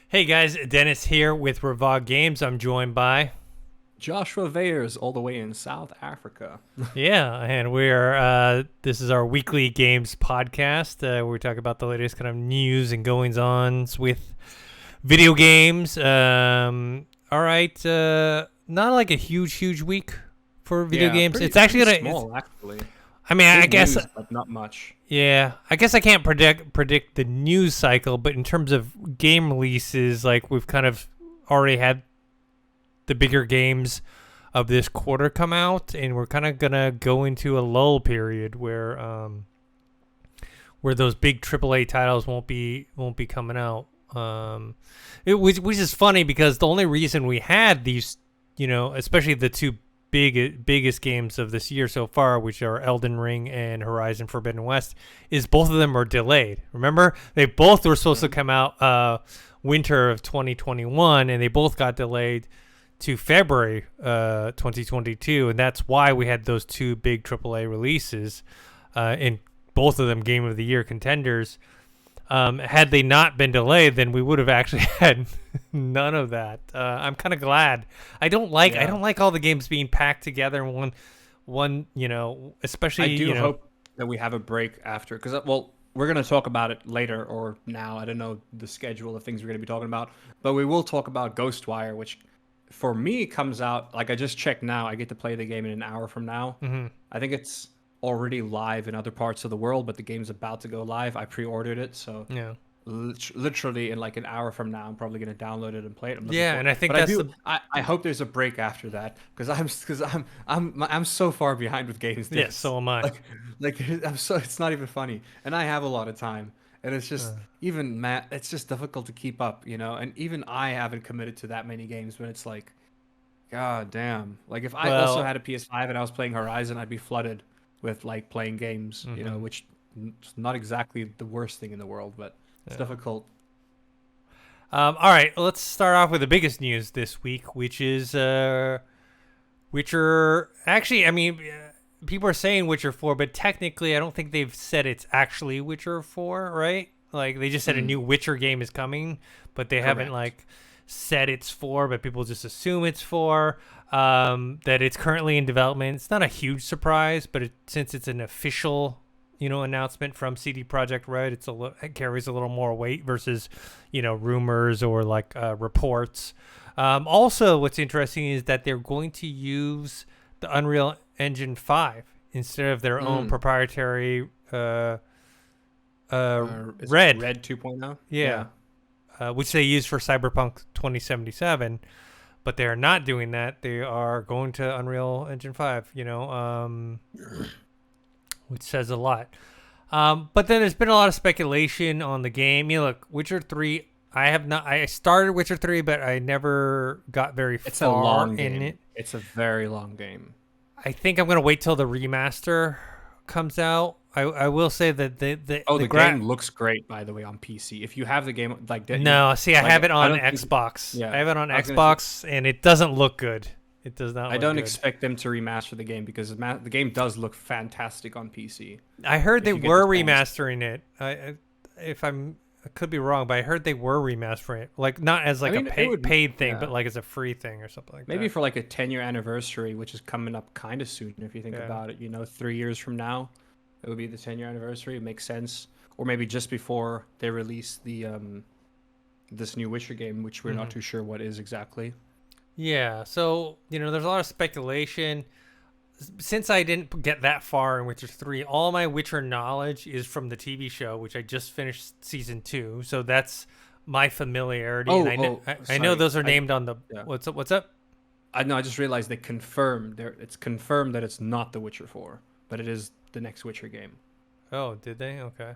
Hey guys, Dennis here with Revog Games. I'm joined by Joshua Weyers, all the way in South Africa. and we're this is our weekly games podcast where we talk about the latest kind of news and goings ons with video games. All right, not like a huge week for video Yeah, games. pretty It's actually pretty gonna. small actually. I mean, I Big guess. news, but not much. Yeah, I guess I can't predict the news cycle, but in terms of game releases, like we've kind of already had the bigger games of this quarter come out, and we're kind of gonna go into a lull period where those big AAA titles won't be coming out. Which is funny because the only reason we had these, especially the two biggest games of this year so far, which are Elden Ring and Horizon Forbidden West, is both of them are delayed. Remember, they both were supposed to come out winter of 2021, and they both got delayed to February 2022, and that's why we had those two big AAA releases, and both of them Game of the Year contenders. Had they not been delayed, then we would have actually had none of that. I'm kind of glad. I don't like all the games being packed together in one. Especially. I do hope that we have a break after, because we're gonna talk about it later or now. I don't know the schedule of things we're gonna be talking about, but we will talk about Ghostwire, which for me comes out like I just checked now. I get to play the game in an hour from now. Mm-hmm. I think it's already live in other parts of the world, but the game's about to go live. I pre-ordered it, so Yeah. literally in like an hour from now, I'm probably gonna download it and play it. I'm looking Yeah, forward. and I think But I that's do. the I hope there's a break after that because I'm so far behind with games. yeah. This So am I. like I'm so it's not even funny, and I have a lot of time, and it's just even Matt. It's just difficult to keep up, And even I haven't committed to that many games when it's like, god damn. Like if I also Well. had a PS5 and I was playing Horizon, I'd be flooded with like playing games, Mm-hmm. which is not exactly the worst thing in the world, but it's Yeah. difficult. All right, let's start off with the biggest news this week, which is Witcher. Actually, I mean, people are saying Witcher 4, but technically, I don't think they've said it's actually Witcher 4, right? Like they just said a Mm, new Witcher game is coming, but they haven't correct. like said it's 4, but people just assume it's 4. That it's currently in development. It's not a huge surprise, but since it's an official, announcement from CD Projekt Red, it carries a little more weight versus, rumors or like reports. Also, what's interesting is that they're going to use the Unreal Engine 5 instead of their own Mm. proprietary Is it Red. Red 2.0? Yeah, Yeah. which they use for Cyberpunk 2077. But they are not doing that. They are going to Unreal Engine 5, which says a lot. But then there's been a lot of speculation on the game. Look, Witcher 3, I have not. I started Witcher 3, but I never got very It's a far long in game. it. It's a very long game. I think I'm gonna wait till the remaster comes out. I will say that Oh, the the game looks great, by the way, on PC. If you have the game like that, No, see, I have it I on don't think. Xbox. I Yeah, have it on I was gonna say. Xbox, and it doesn't look good. It does not I look don't good. expect them to remaster the game because the game does look fantastic on PC. I heard they If you get the were chance. remastering it. If I could be wrong, but I heard they were remastering it, like not as I like a mean, it would. paid thing, but Yeah. like as a free thing or something like Maybe that. for like a 10-year anniversary, which is coming up kind of soon if you think Yeah. about it, 3 years from now, it would be the 10-year anniversary. It makes sense. Or maybe just before they release the this new Witcher game, which we're not Mhm. too sure what is exactly. Yeah. So there's a lot of speculation. Since I didn't get that far in Witcher 3, all my Witcher knowledge is from the TV show, which I just finished season 2. So that's my familiarity, and I know Sorry. those are I named on the Yeah. what's up. What's up? I know. I just realized they confirmed there. It's confirmed that it's not The Witcher 4, but it is the next Witcher game. Oh, did they? Okay.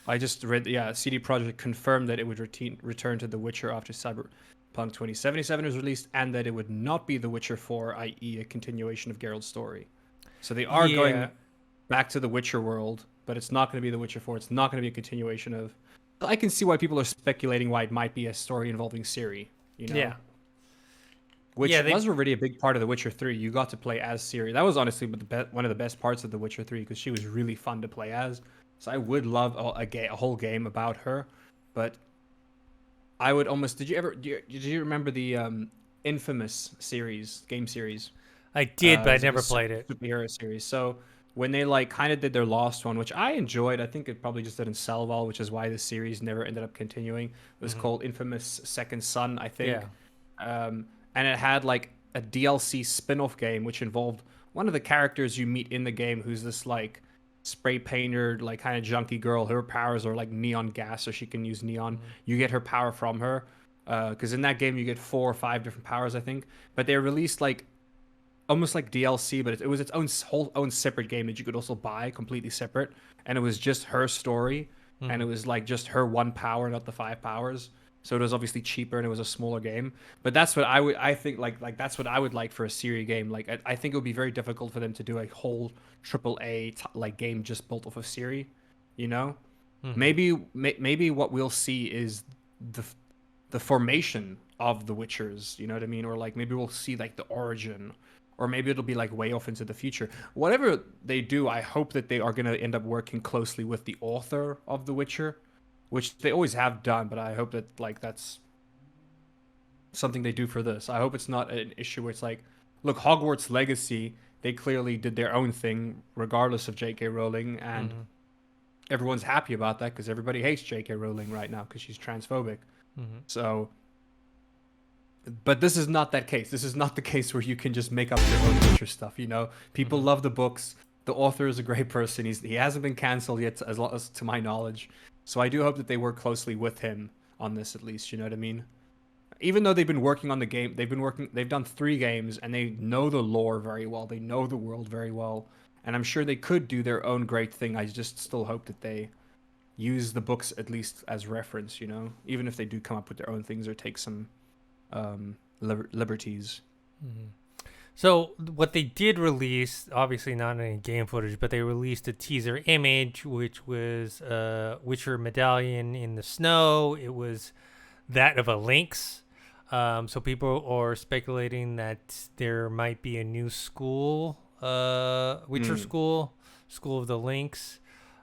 I just read. Yeah, CD Projekt confirmed that it would return to The Witcher after Cyberpunk 2077 was released, and that it would not be The Witcher 4, i.e., a continuation of Geralt's story. So they are Yeah. going back to the Witcher world, but it's not going to be The Witcher 4. It's not going to be a continuation of. I can see why people are speculating why it might be a story involving Ciri. Yeah. Which Yeah. was already a big part of The Witcher 3. You got to play as Ciri. That was honestly one of the best parts of The Witcher 3 because she was really fun to play as. So I would love a whole game about her, but I would almost. Did you remember the Infamous game series? I did, It but I was like a never played it. superhero series. So when they like kind of did their Lost one, which I enjoyed, I think it probably just didn't sell well, which is why the series never ended up continuing. It was Hmm. called Infamous Second Son, I think, Yeah. and it had like a DLC spin-off game which involved one of the characters you meet in the game, who's this like spray painter, like kind of junky girl. Her powers are like neon gas, so she can use neon. Hmm. You get her power from her, because in that game you get 4 or 5 different powers, I think. But they released like almost like DLC, but it was its whole own separate game that you could also buy completely separate, and it was just her story, and it Hmm. was like just her one power, not the 5 powers. So it was obviously cheaper and it was a smaller game. But that's what I think like that's what I would like for a Ciri game. Like I think it would be very difficult for them to do a whole triple A like game just built off of Ciri, you know? Hmm. Maybe what we'll see is the the formation of the Witchers, you know what I mean? Or like maybe we'll see like the origin, or maybe it'll be like way off into the future. Whatever they do, I hope that they are going to end up working closely with the author of The Witcher, which they always have done, but I hope that like that's something they do for this. I hope it's not an issue where it's like, look, Hogwarts Legacy, they clearly did their own thing regardless of J.K. Rowling, and Hmm. everyone's happy about that because everybody hates J.K. Rowling right now because she's transphobic. Hmm. So but this is not that case. This is not the case where you can just make up your own Witcher stuff. You know, people Hmm. love the books. The author is a great person. He hasn't been canceled yet, as long as to my knowledge. So I do hope that they work closely with him on this, at least. You know what I mean? Even though they've been working on the game, They've done 3 games, and they know the lore very well. They know the world very well, and I'm sure they could do their own great thing. I just still hope that they use the books at least as reference. You know, even if they do come up with their own things or take some liberties. Hmm. So what they did release, obviously not any game footage, but they released a teaser image, which was a Witcher medallion in the snow. It was that of a lynx. So people are speculating that there might be a new school, Witcher Mm. school, School of the Lynx.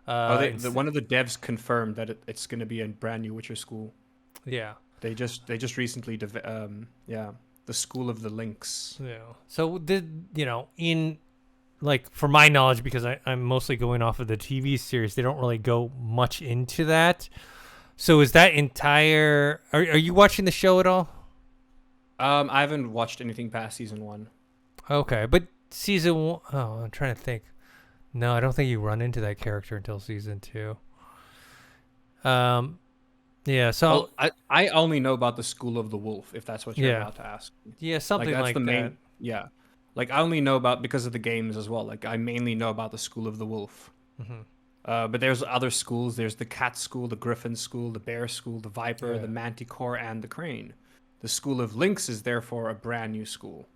Oh, Inst- one of the devs confirmed that it's going to be a brand new Witcher school. yeah. They just recently yeah, the School of the Lynx. Yeah. So did in like for my knowledge, because I'm mostly going off of the TV series, they don't really go much into that. So is that entire? Are you watching the show at all? I haven't watched anything past season 1. Okay, but season one, oh, I'm trying to think. No, I don't think you run into that character until season two. Um, yeah. So Well, I only know about the School of the Wolf, if that's what you're yeah, about to ask. yeah, Like something that's the like that. main, yeah. Like I only know about because of the games as well. Like I mainly know about the School of the Wolf. Hmm. But there's other schools. There's the cat school, the griffin school, the bear school, the viper, Yeah. the manticore, and the crane. The school of lynx is therefore a brand new school,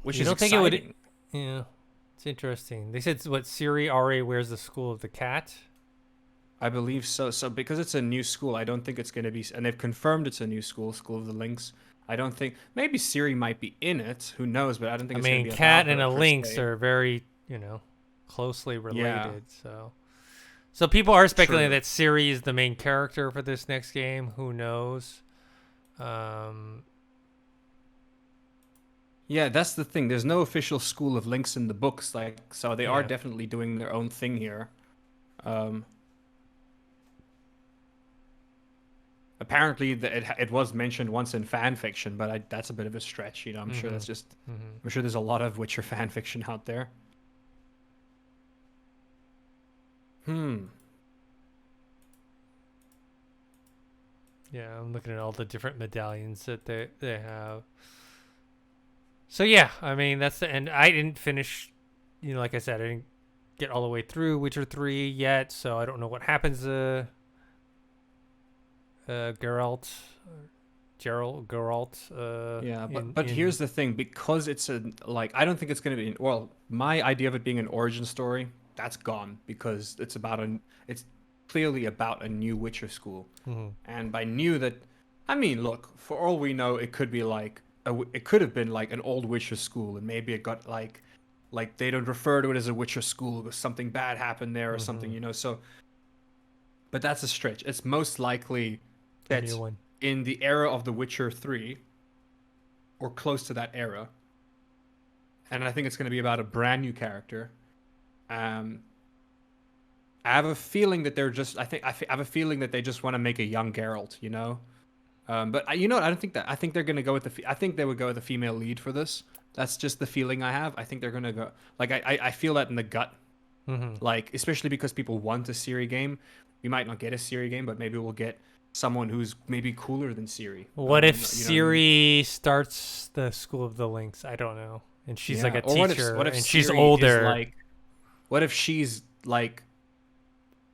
which You is don't think it would? exciting. Yeah, it's interesting. They said what Ciri already wears the School of the Cat. I believe so. So because it's a new school, I don't think it's going to be. And they've confirmed it's a new school, School of the Lynx. I don't think maybe Siri might be in it. Who knows? But I don't I think it's going mean, to be about cat and her a per lynx se. are very, closely Yeah, related. So people are speculating true. that Ciri is the main character for this next game. Who knows? Um, Yeah, that's the thing. There's no official School of Lynx in the books, like so they are yeah. definitely doing their own thing here. Um, Apparently it was mentioned once in fan fiction, but that's a bit of a stretch. You know, I'm sure Mm-hmm. that's just Mm-hmm. I'm sure there's a lot of Witcher fan fiction out there. Hmm. Yeah, I'm looking at all the different medallions that they have. So yeah, I mean that's the end. I didn't finish. Like I said, I didn't get all the way through Witcher 3 yet, so I don't know what happens to Geralt, Geralt. Yeah, In but here's the thing, because it's a like I don't think it's gonna be well, my idea of it being an origin story, that's gone because it's clearly about a new Witcher school. Mhm. And by new that I mean, look, for all we know, it could be like it could have been like an old Witcher school, and maybe it got like they don't refer to it as a Witcher school because something bad happened there or something, Mhm. you know. So, but that's a stretch. It's most likely A new that one. in the era of The Witcher 3 or close to that era. And I think it's going to be about a brand new character. Um, I have a feeling that they're just. I have a feeling that they just want to make a young Geralt, you know. But you know what? I don't think that. I think they're gonna go with I think they would go with a female lead for this. That's just the feeling I have. I think they're gonna go. Like I feel that in the gut. Like especially because people want a Ciri game. We might not get a Ciri game, but maybe we'll get someone who's maybe cooler than Ciri. What if you know what I mean? Ciri starts the School of the Lynx? I don't know, and she's like a Or teacher, what if and she's Ciri is older. like, what if she's like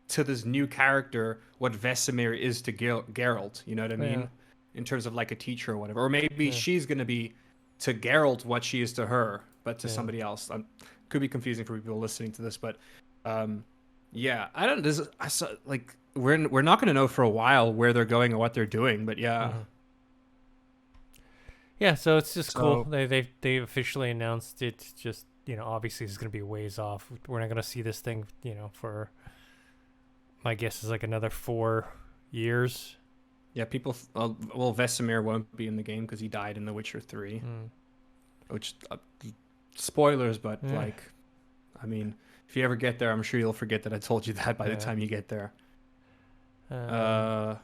to this new character what Vesemir is to Geralt? You know what I mean? Yeah. In terms of like a teacher or whatever. Or maybe Yeah. she's gonna be to Geralt what she is to her, but to Yeah. somebody else. Could be confusing for people listening to this, but yeah, I don't. I saw like we're not gonna know for a while where they're going or what they're doing, but yeah. Yeah, so it's just cool. So- They officially announced it. Just obviously it's gonna be ways off. We're not gonna see this thing, for my guess is like another 4 years. Yeah, people. Well, Vesemir won't be in the game because he died in The Witcher 3, which spoilers, but Yeah. like, I mean, if you ever get there, I'm sure you'll forget that I told you that by Yeah. the time you get there. Um,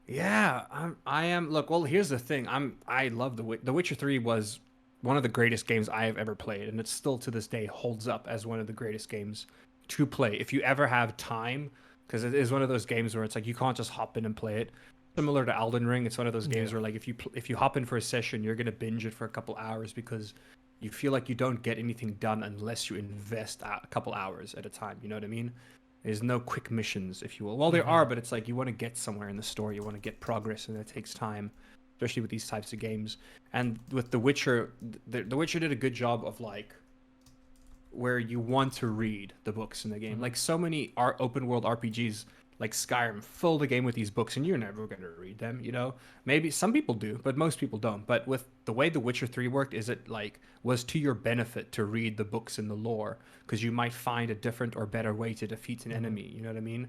Yeah, I am. Look, well, here's the thing. I love The Witcher 3 was one of the greatest games I have ever played, and it still to this day holds up as one of the greatest games to play. If you ever have time, because it is one of those games where it's like you can't just hop in and play it. Similar to Elden Ring, it's one of those games where like if you hop in for a session, you're gonna binge it for a couple hours because you feel like you don't get anything done unless you invest a couple hours at a time. You know what I mean? There's no quick missions, if you will. Well, there are, but it's like you want to get somewhere in the story. You want to get progress, and it takes time, especially with these types of games. And with The Witcher, The Witcher did a good job of like where you want to read the books in the game. Like so many open world RPGs like Skyrim fill the game with these books and you're never going to read them, you know? Maybe some people do, but most people don't. But with the way The Witcher 3 worked is it like was to your benefit to read the books in the lore because you might find a different or better way to defeat an enemy, you know what I mean?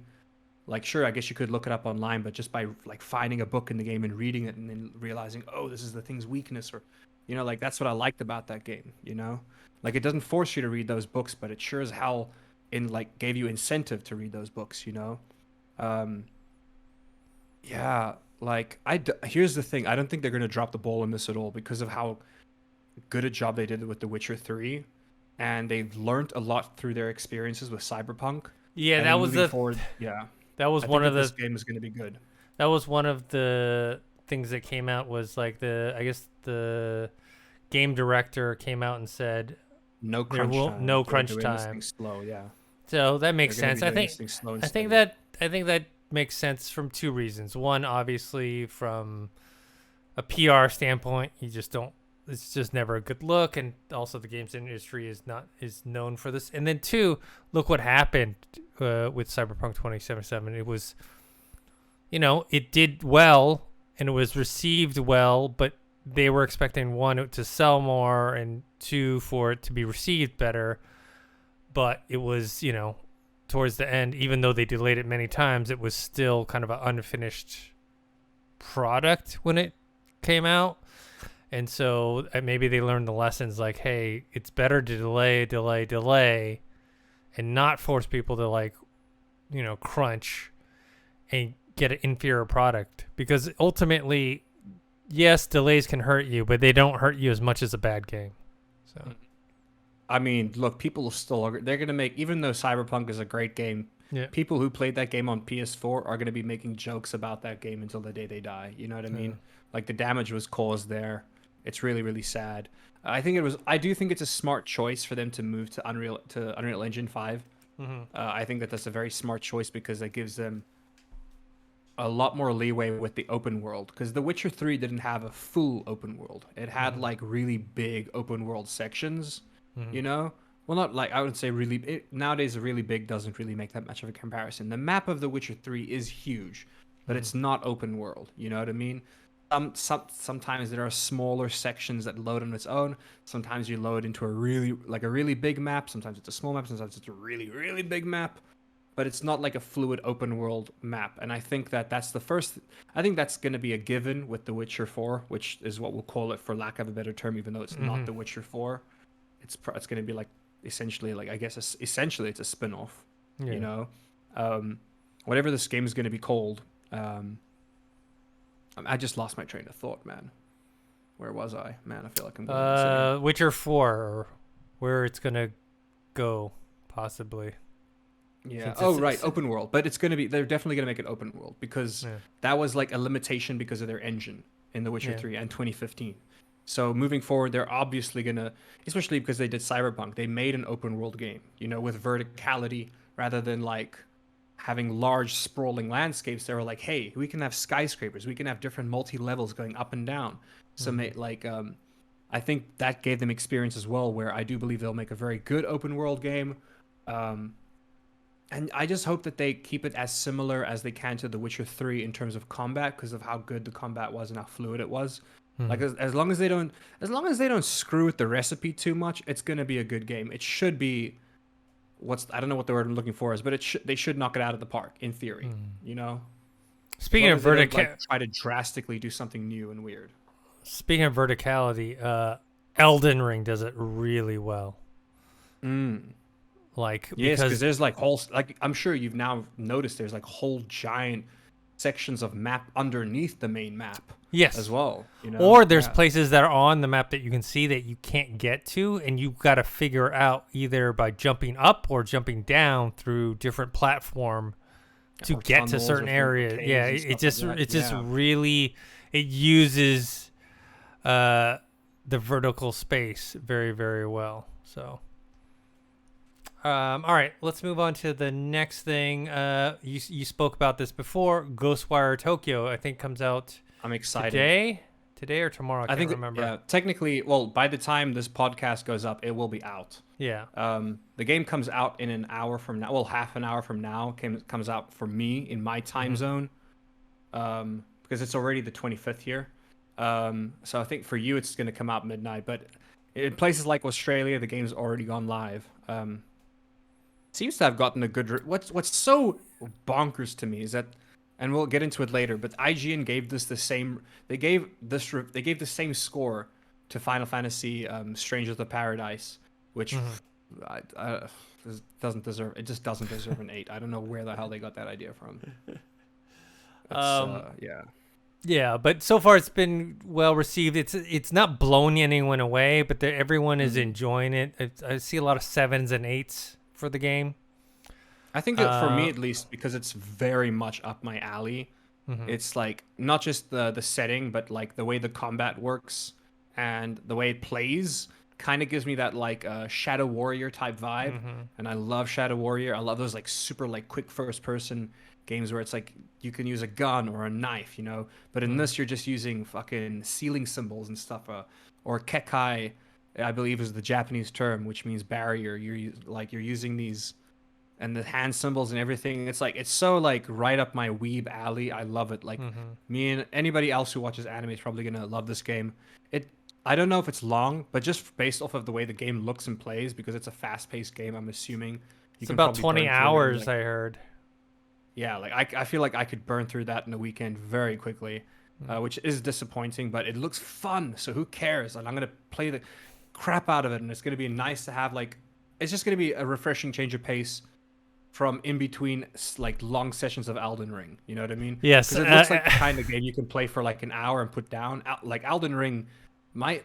Like sure, I guess you could look it up online, but just by like finding a book in the game and reading it and then realizing, "Oh, this is the thing's weakness," or like that's what I liked about that game, you know? Like it doesn't force you to read those books, but it sure as hell gave you incentive to read those books, you know? Yeah, like here's the thing. I don't think they're going to drop the ball in this at all because of how good a job they did with The Witcher 3 and they've learned a lot through their experiences with Cyberpunk. yeah, And that then was moving the forward, yeah. that was I one think of that the this game is going to be good. that was one of the things that came out was like I guess the game director came out and said No crunch time. no They're crunch doing this time. thing slow, yeah. So that makes They're gonna sense. be I doing think this thing slow and I think steady. that makes sense from two reasons. One, obviously from a PR standpoint, you just don't it's just never a good look, and also the games industry is known for this. And then two, look what happened with Cyberpunk 2077. It was it did well and it was received well, but they were expecting one to sell more and two for it to be received better. But it was, towards the end, even though they delayed it many times, it was still kind of an unfinished product when it came out. And so maybe they learned the lessons like, hey, it's better to delay and not force people to crunch and get an inferior product. Because ultimately, yes, delays can hurt you, but they don't hurt you as much as a bad game. So, I mean, look, they're going to make, even though Cyberpunk is a great game, people who played that game on PS4 are going to be making jokes about that game until the day they die. You know what I mean? Like the damage was caused there. It's really, really sad. I do think it's a smart choice for them to move to Unreal Engine 5. I think that's a very smart choice because that gives them a lot more leeway with the open world, because The Witcher 3 didn't have a full open world. It had like really big open world sections, well, not like, I would say really, nowadays really big doesn't really make that much of a comparison. The map of The Witcher 3 is huge, but it's not open world, you know what I mean? Sometimes there are smaller sections that load on its own. Sometimes you load into a really big map. Sometimes it's a small map. Sometimes it's a really, really big map. but it's not like a fluid open world map. And I think that's the first. I think that's going to be a given with The Witcher 4, which is what we'll call it for lack of a better term, even though it's not The Witcher 4. It's going to be like essentially like I guess essentially it's a spin-off. Yeah. You know, whatever this game is going to be called. I just lost my train of thought, man. Where was I? Man, I feel like I'm going Witcher 4, or where it's gonna go, possibly. Yeah. Oh, right. Open world. But it's going to be, they're definitely going to make it open world because that was like a limitation because of their engine in The Witcher 3 and 2015. So moving forward, they're obviously going to, especially because they did Cyberpunk, they made an open world game, you know, with verticality rather than like having large sprawling landscapes. They were like, hey, we can have skyscrapers. We can have different multi-levels going up and down. So I think that gave them experience as well, where I do believe they'll make a very good open world game. And I just hope that they keep it as similar as they can to The Witcher 3 in terms of combat, because of how good the combat was and how fluid it was. Like as long as they don't screw with the recipe too much, it's gonna be a good game. It should be I don't know what the word I'm looking for is, but they should knock it out of the park in theory. You know. Speaking of verticality, try to drastically do something new and weird. Speaking of verticality, Elden Ring does it really well. Like, yes, because there's like whole, like I'm sure you've now noticed there's like whole giant sections of map underneath the main map. Yes, as well. You know? Or there's places that are on the map that you can see that you can't get to, and you've got to figure out either by jumping up or jumping down through different platform to get to certain areas. Yeah, it just really uses the vertical space very, very well. So. All right, let's move on to the next thing. You spoke about this before. Ghostwire Tokyo, I think, comes out. I'm excited. Today or tomorrow? I can't remember. Yeah, technically, well, by the time this podcast goes up, it will be out. Yeah. The game comes out in an hour from now. Well, half an hour from now comes out for me in my time zone. Because it's already the 25th here. So I think for you it's going to come out midnight. But in places like Australia, the game's already gone live. Seems to have gotten a good. What's so bonkers to me is that, and we'll get into it later, but IGN gave this the same. They gave the same score to Final Fantasy Strangers of Paradise, which doesn't deserve. It just doesn't deserve an 8. I don't know where the hell they got that idea from. Yeah, but so far it's been well received. It's not blowing anyone away, but everyone is enjoying it. I see a lot of 7s and 8s for the game. I think that for me at least, because it's very much up my alley. It's like not just the setting, but like the way the combat works and the way it plays kind of gives me that like Shadow Warrior type vibe. And I love Shadow Warrior. I love those like super like quick first person games where it's like you can use a gun or a knife, you know, but in this you're just using fucking ceiling symbols and stuff, or kekai, I believe is the Japanese term, which means barrier. You're using these and the hand symbols and everything. It's like it's so like right up my weeb alley. I love it. Like me and anybody else who watches anime is probably gonna love this game. I don't know if it's long, but just based off of the way the game looks and plays, because it's a fast-paced game, I'm assuming it's about 20 hours. I heard. Yeah, like I feel like I could burn through that in a weekend very quickly, which is disappointing, but it looks fun, so who cares? And I'm going to play the crap out of it, and it's going to be nice to have, like, it's just going to be a refreshing change of pace from in between, like, long sessions of Elden Ring. You know what I mean? Yes. Because it looks like the kind of game you can play for, like, an hour and put down. Like, Elden Ring, I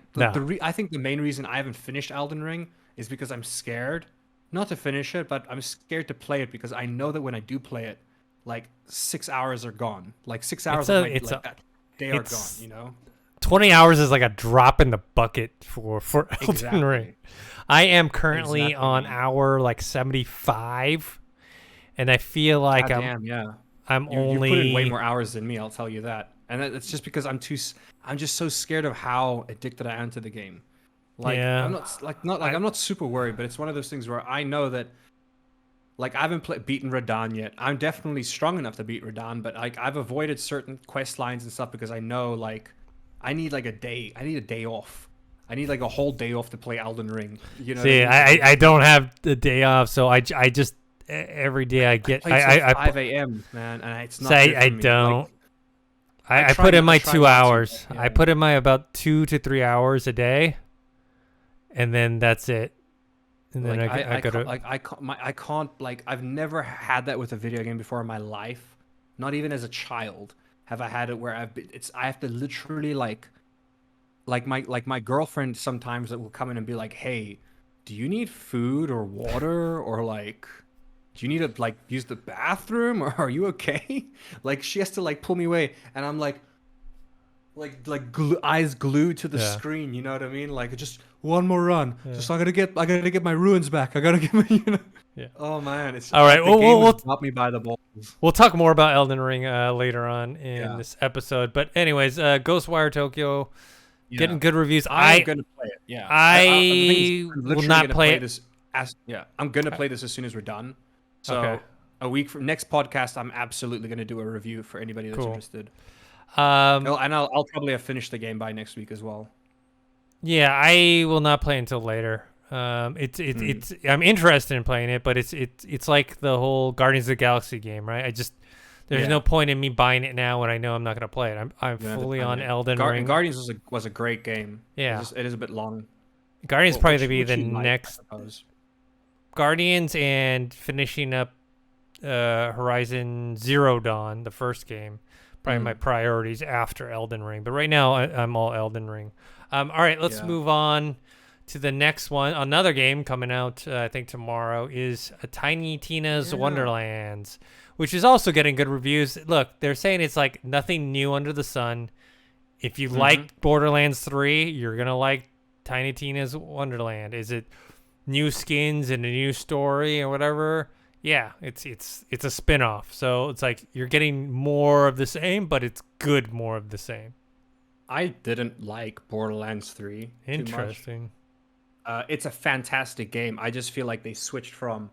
think the main reason I haven't finished Elden Ring is because I'm scared. Not to finish it, but I'm scared to play it because I know that when I do play it, like 6 hours are gone. Like 6 hours of that day are gone, you know? 20 hours is like a drop in the bucket for Elden Ring. I am currently on hour like 75, and I feel like I'm only... You put in way more hours than me, I'll tell you that. And it's just because I'm just so scared of how addicted I am to the game. Like, I'm not super worried, but it's one of those things where I know that, like, I haven't beaten Radahn yet. I'm definitely strong enough to beat Radahn, but like I've avoided certain quest lines and stuff because I know, like, I need like a day. I need a day off. I need like a whole day off to play Elden Ring. You know? See, I don't have the day off, so I just every day I get I 5 a.m. man, and it's not. say good for I me. don't. Like, I put in my 2 not to, hours. yeah. I put in my about 2 to 3 hours a day, and then that's it. And then I go to I can't like I've never had that with a video game before in my life. Not even as a child have I had it where I have to literally like my girlfriend sometimes that will come in and be like, "Hey, do you need food or water or like do you need to like use the bathroom or are you okay?" Like she has to like pull me away and I'm like eyes glued to the screen, you know what I mean? Like just one more run. Just I gotta get my ruins back. I gotta get my Yeah. Oh man, it's all right. the game has got me by the balls. We'll talk more about Elden Ring later on in this episode. But anyways, Ghostwire Tokyo getting good reviews. I'm gonna play it. Yeah, I will not play it. I'm gonna play this as soon as we're done. So a week from next podcast, I'm absolutely gonna do a review for anybody that's interested. And I'll probably have finished the game by next week as well. Yeah, I will not play until later. It's I'm interested in playing it, but it's like the whole Guardians of the Galaxy game, right? There's no point in me buying it now when I know I'm not gonna play it. I'm fully on Elden Ring. Guardians was a great game. Yeah, it is a bit long. Guardians probably to be the next Guardians and finishing up Horizon Zero Dawn, the first game. Probably my priorities after Elden Ring. But right now, I'm all Elden Ring. All right, let's move on to the next one. Another game coming out, I think tomorrow, is Tiny Tina's Wonderlands, which is also getting good reviews. Look, they're saying it's like nothing new under the sun. If you like Borderlands 3, you're going to like Tiny Tina's Wonderland. Is it new skins and a new story or whatever? Yeah, it's a spin-off. So it's like you're getting more of the same, but it's good more of the same. I didn't like Borderlands 3 Interesting. Too much. It's a fantastic game. I just feel like they switched from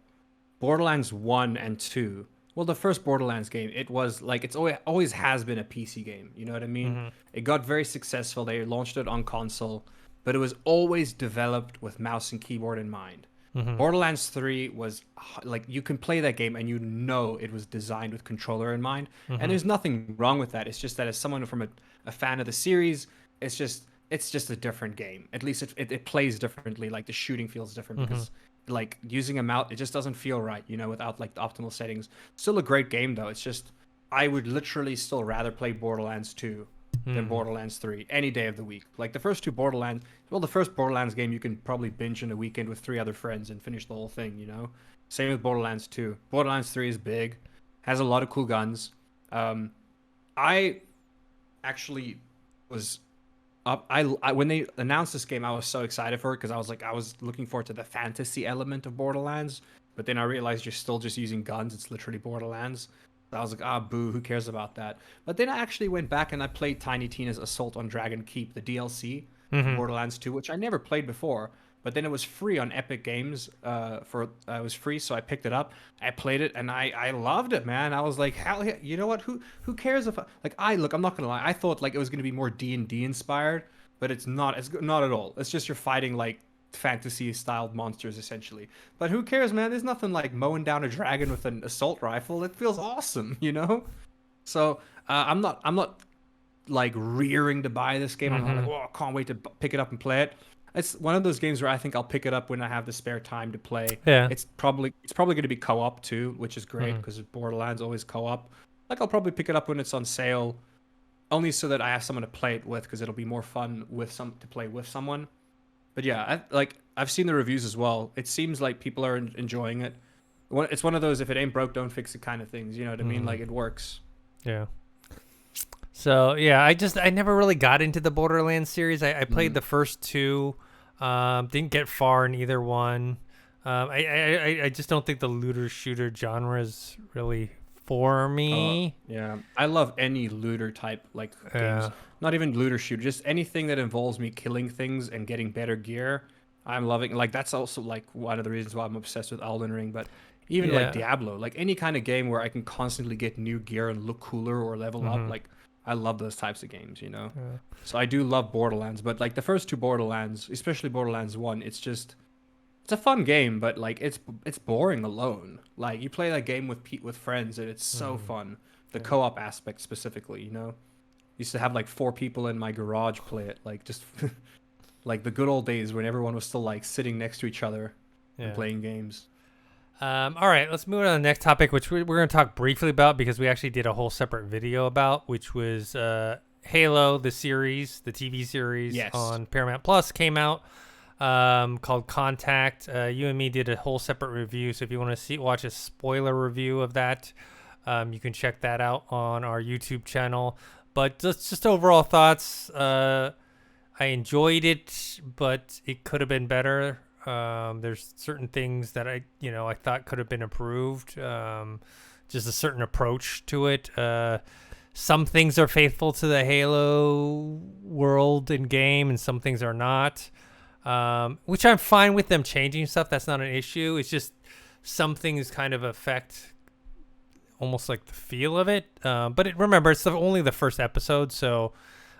Borderlands 1 and 2. Well, the first Borderlands game, it was like it's always has been a PC game. You know what I mean? It got very successful. They launched it on console, but it was always developed with mouse and keyboard in mind. Borderlands 3 was like you can play that game and you know it was designed with controller in mind, and there's nothing wrong with that. It's just that as someone from a fan of the series, it's just a different game. At least it plays differently. Like the shooting feels different because like using a mouse, it just doesn't feel right, you know, without like the optimal settings. Still a great game though. It's just I would literally still rather play Borderlands 2 than Borderlands 3 any day of the week. Like the first Borderlands game you can probably binge in a weekend with 3 other friends and finish the whole thing, you know? Same with Borderlands 2. Borderlands 3 is big, has a lot of cool guns. I actually was up I when they announced this game, I was so excited for it because I was looking forward to the fantasy element of Borderlands, but then I realized you're still just using guns. It's literally Borderlands. I was like, boo, who cares about that? But then I actually went back and I played Tiny Tina's Assault on Dragon Keep, the DLC for Borderlands 2, which I never played before. But then it was free on Epic Games. It was free, so I picked it up. I played it and I loved it, man. I was like, hell yeah, you know what? Who cares if I'm not gonna lie. I thought like it was gonna be more D&D inspired, but it's not. It's not at all. It's just you're fighting like fantasy styled monsters essentially, but who cares, man? There's nothing like mowing down a dragon with an assault rifle. It feels awesome, you know. So I'm not like rearing to buy this game. I'm not like, oh, I can't wait to pick it up and play it. It's one of those games where I think I'll pick it up when I have the spare time to play. It's probably going to be co-op too, which is great because Borderlands always co-op. Like I'll probably pick it up when it's on sale, only so that I have someone to play it with because it'll be more fun to play with someone. But yeah, I've seen the reviews as well. It seems like people are enjoying it. It's one of those if it ain't broke, don't fix it kind of things. You know what I mean? Like it works. Yeah. So yeah, I never really got into the Borderlands series. I played the first 2, didn't get far in either one. I just don't think the looter shooter genre is really for me. Yeah, I love any looter type like games. Not even looter shooter, just anything that involves me killing things and getting better gear. I'm loving. Like that's also like one of the reasons why I'm obsessed with Elden Ring. But even like Diablo, like any kind of game where I can constantly get new gear and look cooler or level up, like I love those types of games, you know. So I do love Borderlands, but like the first 2 Borderlands, especially Borderlands 1, it's it's a fun game, but like it's boring alone. Like you play that game with friends, and it's so fun. The co-op aspect specifically, you know. Used to have like 4 people in my garage play it, like just like the good old days when everyone was still like sitting next to each other and playing games. All right, let's move on to the next topic, which we're going to talk briefly about because we actually did a whole separate video about, which was Halo, the series, the TV series on Paramount Plus came out, called Contact. You and me did a whole separate review, so if you want to watch a spoiler review of that, you can check that out on our YouTube channel. But just overall thoughts, I enjoyed it, but it could have been better. There's certain things that I thought could have been improved. Just a certain approach to it. Some things are faithful to the Halo world and game, and some things are not. Which I'm fine with them changing stuff. That's not an issue. It's just some things kind of affect almost like the feel of it. But remember, it's only the first episode, so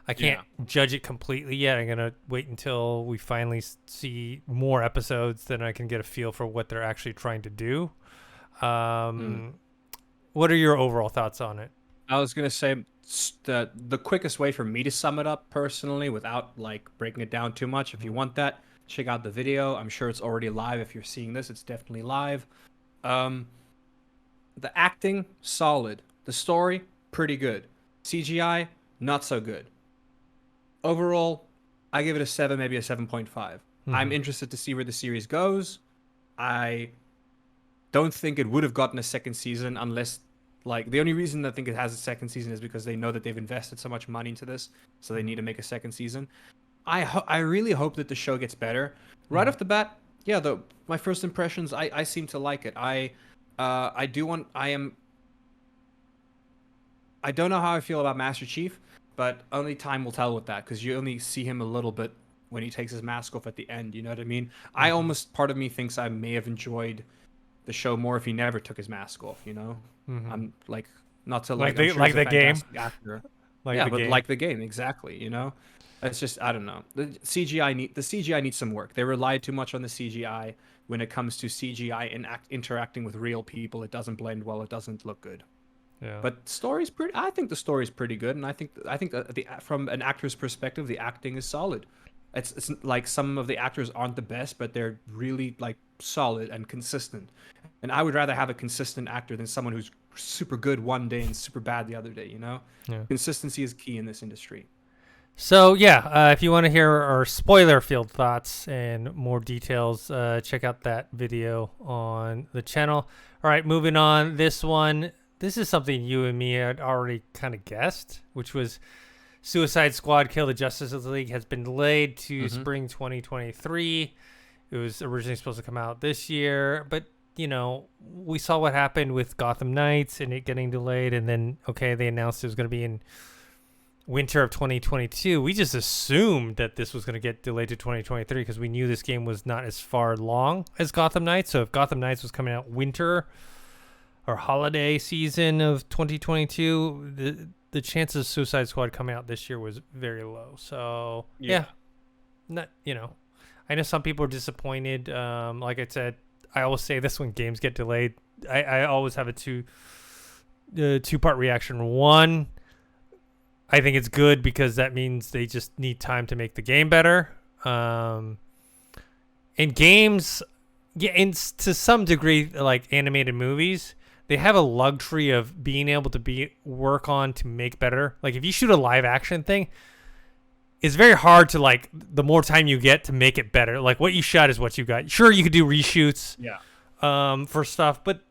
I can't judge it completely yet. I'm going to wait until we finally see more episodes, then I can get a feel for what they're actually trying to do. What are your overall thoughts on it? I was going to say the quickest way for me to sum it up personally without like breaking it down too much. If you want that, check out the video. I'm sure it's already live. If you're seeing this, it's definitely live. The acting, solid. The story, pretty good. CGI, not so good. Overall, I give it a 7, maybe a 7.5. I'm interested to see where the series goes. I don't think it would have gotten a second season unless, like, the only reason I think it has a second season is because they know that they've invested so much money into this, so they need to make a second season. I really hope that the show gets better. Right off the bat, my first impressions, I seem to like it. I don't know how I feel about Master Chief, but only time will tell with that, because you only see him a little bit when he takes his mask off at the end, you know what I mean? Part of me thinks I may have enjoyed the show more if he never took his mask off, you know? I'm like, not to like the game. Actor. Game. Like the game, exactly, you know? It's just, I don't know. The CGI needs some work. They relied too much on the CGI. When it comes to CGI and interacting with real people, it doesn't blend well. It doesn't look good. Yeah. But I think the story's pretty good, and I think from an actor's perspective, the acting is solid. It's like some of the actors aren't the best, but they're really like solid and consistent. And I would rather have a consistent actor than someone who's super good one day and super bad the other day, you know? Yeah. Consistency is key in this industry. So if you want to hear our spoiler-filled thoughts and more details, check out that video on the channel. All right, moving on. This is something you and me had already kind of guessed, which was Suicide Squad Kill the Justice League has been delayed to spring 2023. It was originally supposed to come out this year, but we saw what happened with Gotham Knights and it getting delayed, and then they announced it was going to be in winter of 2022. We just assumed that this was going to get delayed to 2023 because we knew this game was not as far along as Gotham Knights. So if Gotham Knights was coming out winter or holiday season of 2022, the chances of Suicide Squad coming out this year was very low. So I know some people are disappointed. Like I said, I always say this when games get delayed. I always have a two-part reaction. One, I think it's good because that means they just need time to make the game better. And games, to some degree, like animated movies, they have a luxury of being able to work on to make better. Like if you shoot a live action thing, it's very hard to the more time you get to make it better. Like what you shot is what you got. Sure, you could do reshoots, for stuff, but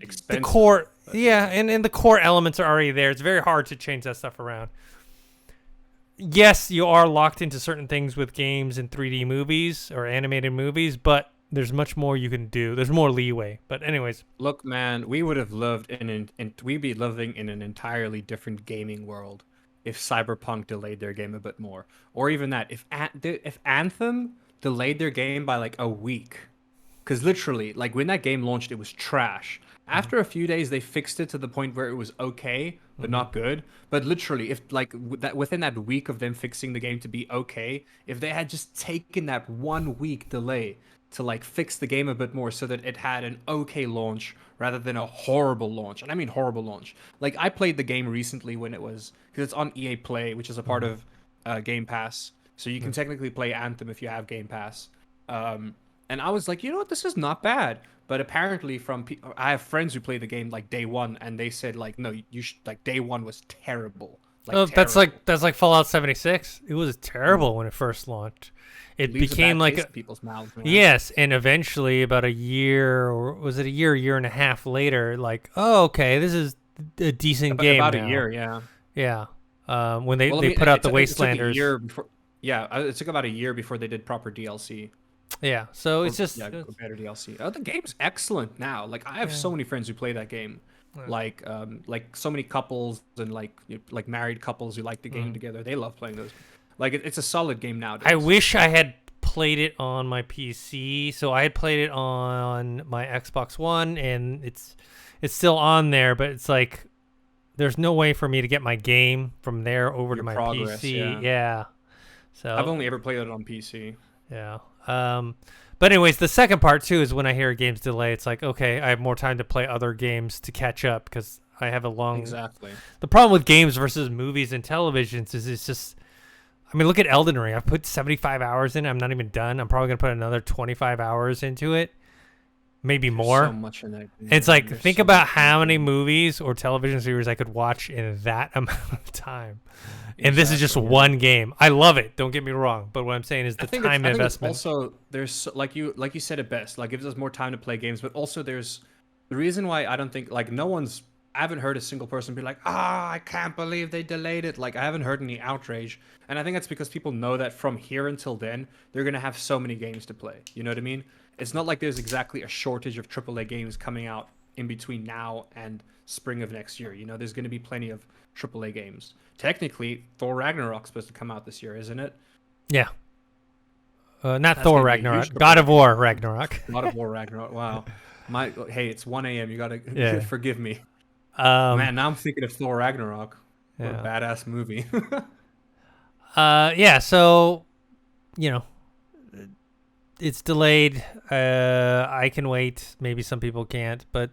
expensive. The core, and the core elements are already there. It's very hard to change that stuff around. Yes, you are locked into certain things with games and 3D movies or animated movies, but there's much more you can do. There's more leeway. But anyways, look, man, we would have loved we'd be living in an entirely different gaming world if Cyberpunk delayed their game a bit more, or even that if Anthem delayed their game by a week, because literally when that game launched, it was trash. After a few days, they fixed it to the point where it was okay, but not good. But literally, if within that week of them fixing the game to be okay, if they had just taken that 1 week delay to like fix the game a bit more so that it had an okay launch rather than a horrible launch. And I mean horrible launch. Like I played the game recently when it was, because it's on EA Play, which is a part of Game Pass. So you can technically play Anthem if you have Game Pass. And I was like, you know what, this is not bad. But apparently, I have friends who play the game like day one, and they said like, no, you should, like day one was terrible. Like, Oh, terrible. that's like Fallout 76. It was terrible when it first launched. It Leaves a became bad like taste in people's mouths, man. yes, and eventually about a year, or was it a year and a half later, like, oh, okay, this is a decent game About now. a year, yeah. Yeah. When they Well, I mean, put out the it took a Wastelanders. year before, yeah, it took about a year before they did proper DLC. Yeah. So it's just Yeah, better DLC. Oh, the game's excellent now. Like I have so many friends who play that game. Like so many couples and like married couples who like the game together. They love playing those. Like it's a solid game nowadays. I wish I had played it on my PC. So I had played it on my Xbox One, and it's still on there, but it's like there's no way for me to get my game from there over to my PC. Yeah. So I've only ever played it on PC. Yeah. But anyways, the second part too is when I hear a game's delay, it's like, okay, I have more time to play other games to catch up because I have a long. Exactly. The problem with games versus movies and televisions is it's just. I mean, look at Elden Ring. I've put 75 hours in. I'm not even done. I'm probably gonna put another 25 hours into it, maybe more. So much in that. And it's like, think about how many movies or television series I could watch in that amount of time. And this is just one game. I love it. Don't get me wrong. But what I'm saying is the time investment. Also, there's like you said it best. Like gives us more time to play games. But also, there's the reason why I don't think like I haven't heard a single person be like, I can't believe they delayed it. Like I haven't heard any outrage. And I think that's because people know that from here until then, they're gonna have so many games to play. You know what I mean? It's not like there's exactly a shortage of AAA games coming out in between now and spring of next year. You know, there's gonna be plenty of AAA games. Technically, Thor Ragnarok's supposed to come out this year, isn't it? Yeah. Not Thor Ragnarok. God of War Ragnarok. God of War Ragnarok. Wow. Hey, it's 1 a.m. You gotta forgive me. Man, now I'm thinking of Thor Ragnarok. What a badass movie. Yeah. So, you know, it's delayed. I can wait. Maybe some people can't, but.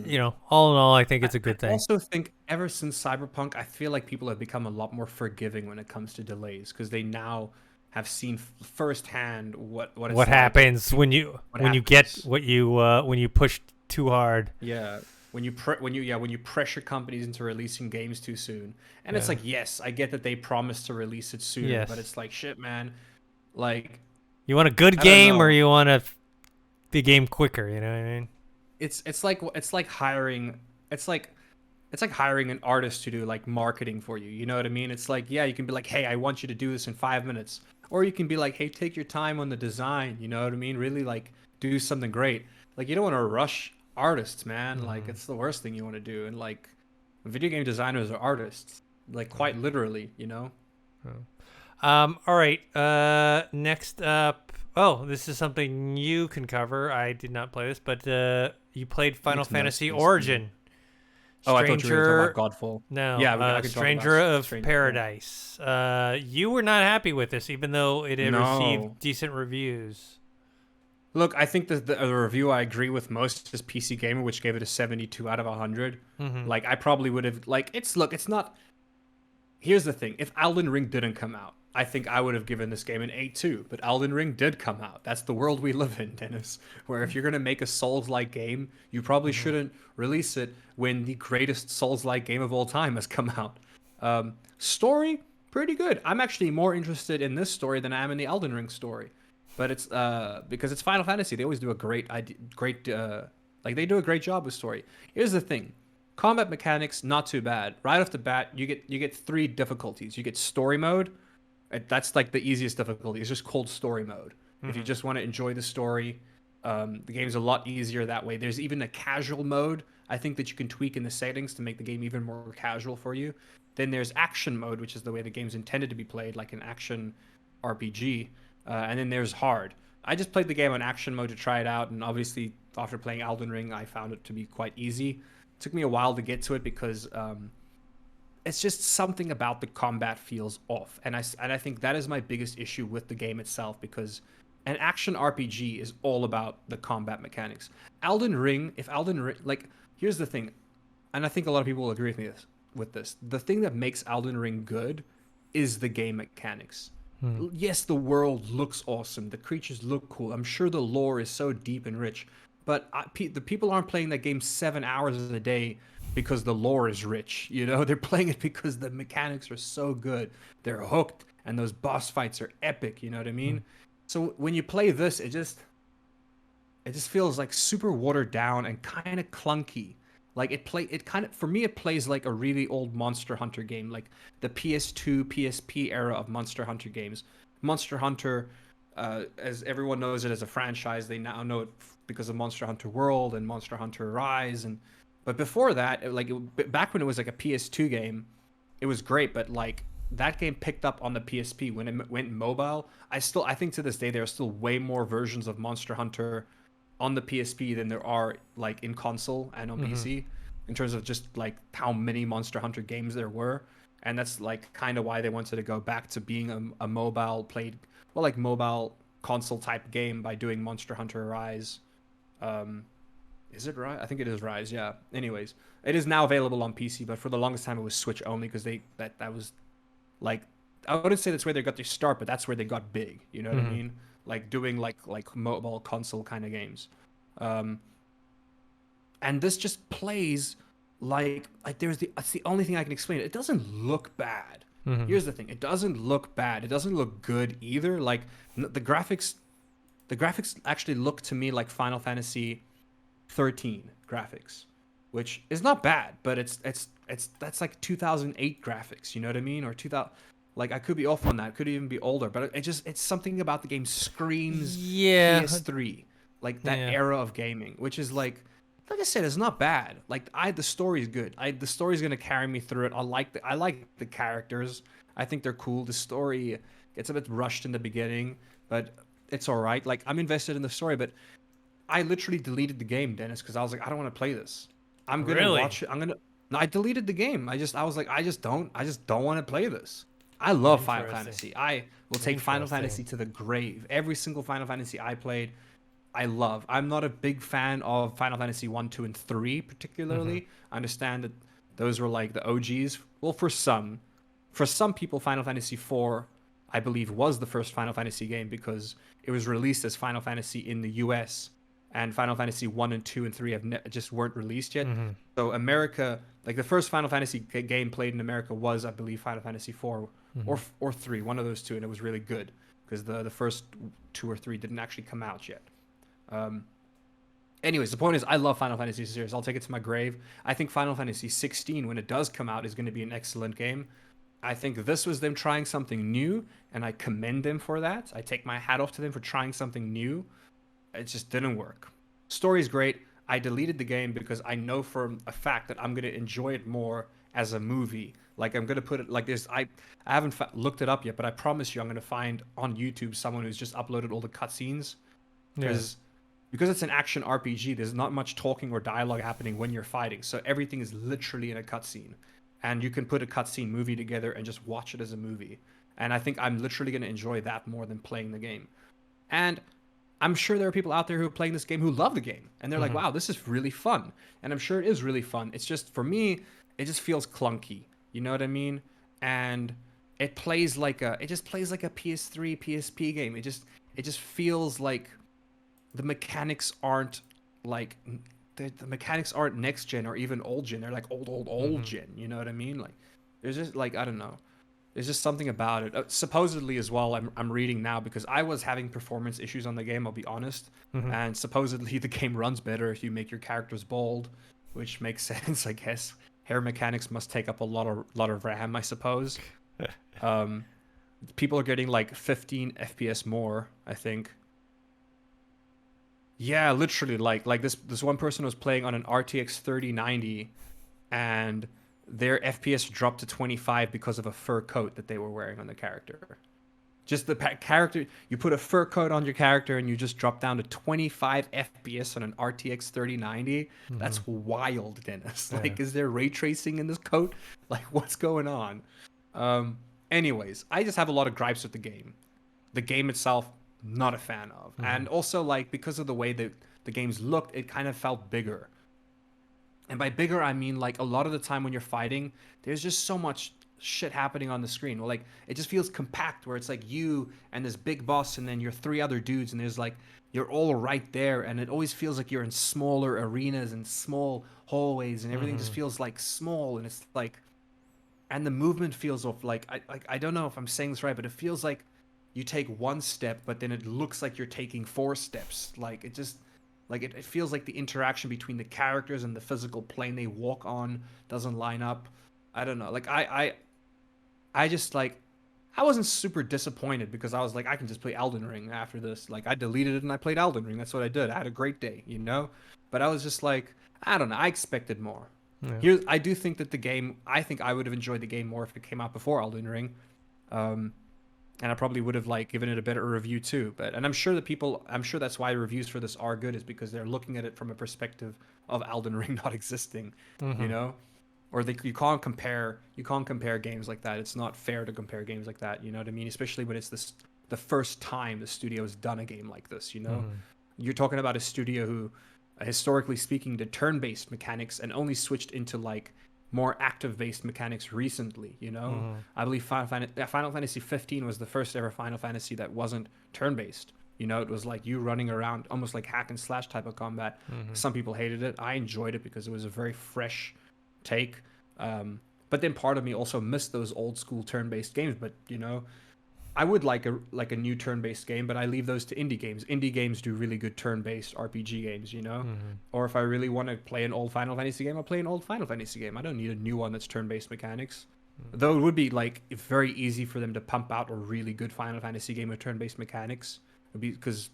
You know, all in all, I think it's a good thing. I also think ever since Cyberpunk, I feel like people have become a lot more forgiving when it comes to delays because they now have seen firsthand what happens when you get when you push too hard. Yeah, when you pressure companies into releasing games too soon, and it's like, yes, I get that they promised to release it soon, but it's like, shit, man, like you want a good game or you want the game quicker? You know what I mean? It's like hiring an artist to do like marketing for you. You know what I mean? It's like, yeah, you can be like, hey, I want you to do this in 5 minutes, or you can be like, hey, take your time on the design. You know what I mean? Really like do something great. Like you don't want to rush artists, man. Like it's the worst thing you want to do. And like video game designers are artists, like quite literally. You know. All right. Next up. Oh, this is something you can cover. I did not play this, but you played Final Fantasy Origin. Oh, I thought you were talking about Godfall. No, yeah, Stranger of Paradise. You were not happy with this, even though it had received decent reviews. Look, I think the review I agree with most is PC Gamer, which gave it a 72 out of 100. Like, I probably would have... Like, it's not... Here's the thing. If Elden Ring didn't come out, I think I would have given this game an 8 too. But Elden Ring did come out. That's the world we live in, Dennis. Where if you're going to make a Souls-like game, you probably shouldn't release it when the greatest Souls-like game of all time has come out. Story, pretty good. I'm actually more interested in this story than I am in the Elden Ring story. But it's because it's Final Fantasy. They always do a great they do a great job with story. Here's the thing. Combat mechanics, not too bad. Right off the bat, you get 3 difficulties. You get story mode. That's like the easiest difficulty. It's just called story mode. If you just want to enjoy the story, the game's a lot easier that way. There's even a casual mode, I think, that you can tweak in the settings to make the game even more casual for you. Then there's action mode, which is the way the game's intended to be played, like an action RPG. And then there's hard. I just played the game on action mode to try it out, and obviously after playing Elden Ring, I found it to be quite easy. It took me a while to get to it because it's just something about the combat feels off, and I think that is my biggest issue with the game itself, because an action RPG is all about the combat mechanics. Elden Ring, if Elden Ring, like, here's the thing, and I think a lot of people will agree with me with this. The thing that makes Elden Ring good is the game mechanics. Yes, the world looks awesome. The creatures look cool. I'm sure the lore is so deep and rich. But the people aren't playing that game 7 hours a day because the lore is rich. You know, they're playing it because the mechanics are so good. They're hooked, and those boss fights are epic. You know what I mean? So when you play this, it just feels like super watered down and kind of clunky. Like it kind of, for me, it plays like a really old Monster Hunter game, like the PS2, PSP era of Monster Hunter games. Monster Hunter, as everyone knows it as a franchise, they now know it because of Monster Hunter World and Monster Hunter Rise, but before that, back when it was like a PS2 game, it was great, but like that game picked up on the PSP when it went mobile. I think to this day there are still way more versions of Monster Hunter on the PSP than there are like in console and on PC, in terms of just like how many Monster Hunter games there were. And that's like kind of why they wanted to go back to being a mobile console type game by doing Monster Hunter Rise. Is it Rise? I think it is Rise. Yeah. Anyways, it is now available on PC, but for the longest time it was Switch only, because that was like, I wouldn't say that's where they got their start, but that's where they got big. You know what I mean? Like doing like mobile console kind of games. And this just plays like that's the only thing I can explain. It doesn't look bad. Here's the thing. It doesn't look bad. It doesn't look good either. Like the graphics actually look to me like Final Fantasy 13 graphics, which is not bad, but it's that's like 2008 graphics, you know what I mean? Or 2000, like I could be off on that. It could even be older, but it's something about the game screams PS3, like that era of gaming, which is like I said, it's not bad. Like the story's good. The story's gonna carry me through it. I like the characters. I think they're cool. The story gets a bit rushed in the beginning, but it's all right. Like I'm invested in the story, but I literally deleted the game, Dennis, because I was like, I don't want to play this. I'm gonna watch it. No, I deleted the game. I was like, I just don't want to play this. I love Final Fantasy. I will take Final Fantasy to the grave. Every single Final Fantasy I played, I love. I'm not a big fan of Final Fantasy 1, 2, and 3 particularly. I understand that those were like the OGs. Well, for some people, Final Fantasy 4, I believe, was the first Final Fantasy game because it was released as Final Fantasy in the US, and Final Fantasy 1 and 2 and 3 just weren't released yet. So America, like the first Final Fantasy game played in America was, I believe, Final Fantasy 4 or 3, one of those two, and it was really good because the first 2 or 3 didn't actually come out yet. Anyways, the point is, I love Final Fantasy series. I'll take it to my grave. I think Final Fantasy 16, when it does come out, is going to be an excellent game. I think this was them trying something new, and I commend them for that. I take my hat off to them for trying something new. It just didn't work. Story's great. I deleted the game because I know for a fact that I'm going to enjoy it more as a movie. Like I'm going to put it like this. I haven't looked it up yet, but I promise you I'm going to find on YouTube someone who's just uploaded all the cutscenes. Because it's an action RPG, there's not much talking or dialogue happening when you're fighting. So everything is literally in a cutscene. And you can put a cutscene movie together and just watch it as a movie. And I think I'm literally going to enjoy that more than playing the game. And I'm sure there are people out there who are playing this game who love the game. And they're like, wow, this is really fun. And I'm sure it is really fun. It's just, for me, it just feels clunky. You know what I mean? And it plays like a PS3, PSP game. It just feels like the mechanics aren't like the mechanics aren't next gen or even old gen. They're like old gen. You know what I mean? Like there's just like, I don't know. There's just something about it. Supposedly as well, I'm reading now because I was having performance issues on the game, I'll be honest. And supposedly the game runs better if you make your characters bald, which makes sense, I guess. Hair mechanics must take up a lot of RAM, I suppose. People are getting like 15 FPS more, I think. Yeah, literally, like this one person was playing on an RTX 3090, and their FPS dropped to 25 because of a fur coat that they were wearing on the character. Just the character, you put a fur coat on your character and you just drop down to 25 FPS on an RTX 3090. That's wild, Dennis. Yeah. Like, is there ray tracing in this coat? Like, what's going on? Anyways, I just have a lot of gripes with the game. The game itself, not a fan of. And also like because of the way that the games looked, it kind of felt bigger. And by bigger, I mean like a lot of the time when you're fighting, there's just so much shit happening on the screen. Well, like it just feels compact where it's like you and this big boss and then your three other dudes and there's like you're all right there, and it always feels like you're in smaller arenas and small hallways and everything just feels like small, and it's like, and the movement feels off like I don't know if I'm saying this right, but it feels like you take one step but then it looks like you're taking four steps. Like it just like it feels like the interaction between the characters and the physical plane they walk on doesn't line up. I don't know. Like I just like I wasn't super disappointed because I was like I can just play Elden Ring after this. Like I deleted it and I played Elden Ring. That's what I did. I had a great day, you know? But I was just like I don't know. I expected more. Yeah. Here I do think that the game I think I would have enjoyed the game more if it came out before Elden Ring. And I probably would have like given it a better review too. And I'm sure that's why reviews for this are good, is because they're looking at it from a perspective of Elden Ring not existing, you know, or you can't compare games like that. It's not fair to compare games like that. You know what I mean? Especially when it's the first time the studio has done a game like this, you know, you're talking about a studio who, historically speaking, did turn-based mechanics and only switched into like more active-based mechanics recently, you know? I believe Final Fantasy 15 was the first ever Final Fantasy that wasn't turn-based. You know, it was like you running around, almost like hack and slash type of combat. Some people hated it. I enjoyed it because it was a very fresh take. But then part of me also missed those old school turn-based games. But, you know, I would like a new turn-based game, but I leave those to indie games. Indie games do really good turn-based RPG games, you know? Or if I really want to play an old Final Fantasy game, I'll play an old Final Fantasy game. I don't need a new one that's turn-based mechanics. Though it would be like very easy for them to pump out a really good Final Fantasy game with turn-based mechanics. It'd be because,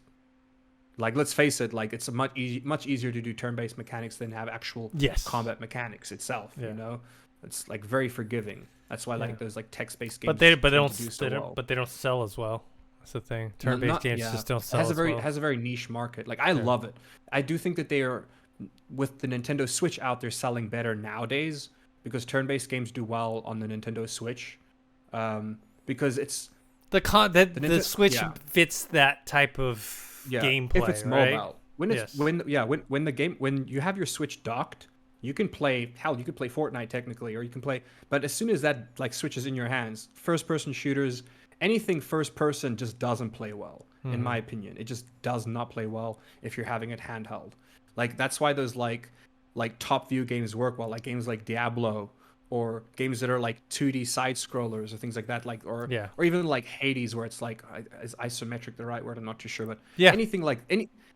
like, let's face it, like it's much easier to do turn-based mechanics than have actual combat mechanics itself. You know, it's like very forgiving. That's why like those like text-based games. But they don't sell as well. That's the thing. Turn-based games just don't sell has a very niche market. Like I love it. I do think that they are, with the Nintendo Switch out, they're selling better nowadays because turn-based games do well on the Nintendo Switch, because it's the Switch fits that type of gameplay. If it's mobile, when you have your Switch docked, you can play Fortnite technically, or you can play. But as soon as that like switches in your hands, first-person shooters, anything first-person just doesn't play well, in my opinion. It just does not play well if you're having it handheld. Like that's why those like top view games work well, like games like Diablo, or games that are like 2D side scrollers or things like that, or even like Hades, where it's like is isometric the right word? I'm not too sure, but anything like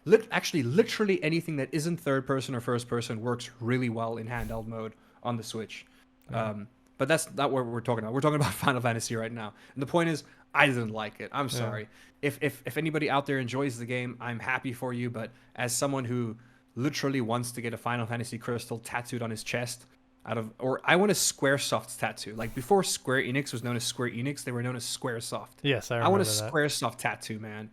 literally anything that isn't third person or first person works really well in handheld mode on the Switch. But that's not what we're talking about. We're talking about Final Fantasy right now, and the point is, I didn't like it. I'm sorry. If anybody out there enjoys the game, I'm happy for you. But as someone who literally wants to get a Final Fantasy crystal tattooed on his chest, or I want a Squaresoft tattoo. Like before Square Enix was known as Square Enix, they were known as Squaresoft. Yes, I want a that. Squaresoft tattoo, man.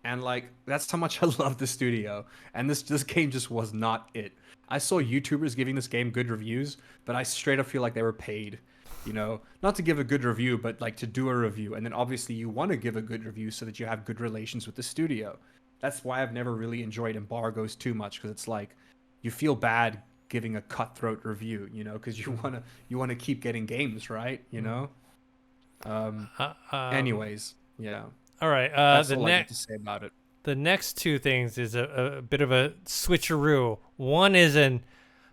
And like that's how much I love the studio. And this game just was not it. I saw YouTubers giving this game good reviews, but I straight up feel like they were paid. You know, not to give a good review, but like to do a review. And then obviously you want to give a good review so that you have good relations with the studio. That's why I've never really enjoyed embargoes too much, because it's like you feel bad giving a cutthroat review, you know, because you want to keep getting games, right? You know. Anyways, yeah. All right. That's all I got to say about it. The next two things is a bit of a switcheroo. One is an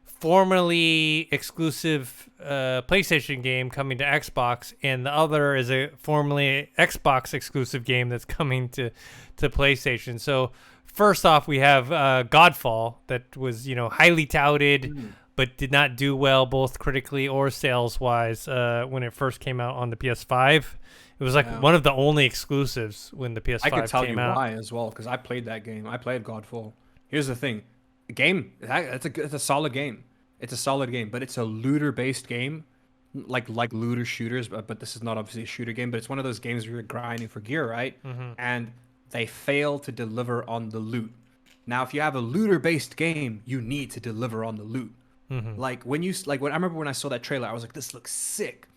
formerly exclusive PlayStation game coming to Xbox, and the other is a formerly Xbox exclusive game that's coming to PlayStation. So first off, we have Godfall, that was highly touted, but did not do well both critically or sales wise when it first came out on the PS5. It was like one of the only exclusives when the PS5 came out. I could tell you why as well, because I played that game. I played Godfall. Here's the thing. The game, it's a solid game. It's a solid game, but it's a looter-based game, like looter shooters, but this is not obviously a shooter game, but it's one of those games where you're grinding for gear, right? And they fail to deliver on the loot. Now, if you have a looter-based game, you need to deliver on the loot. Like when I remember when I saw that trailer, I was like, this looks sick.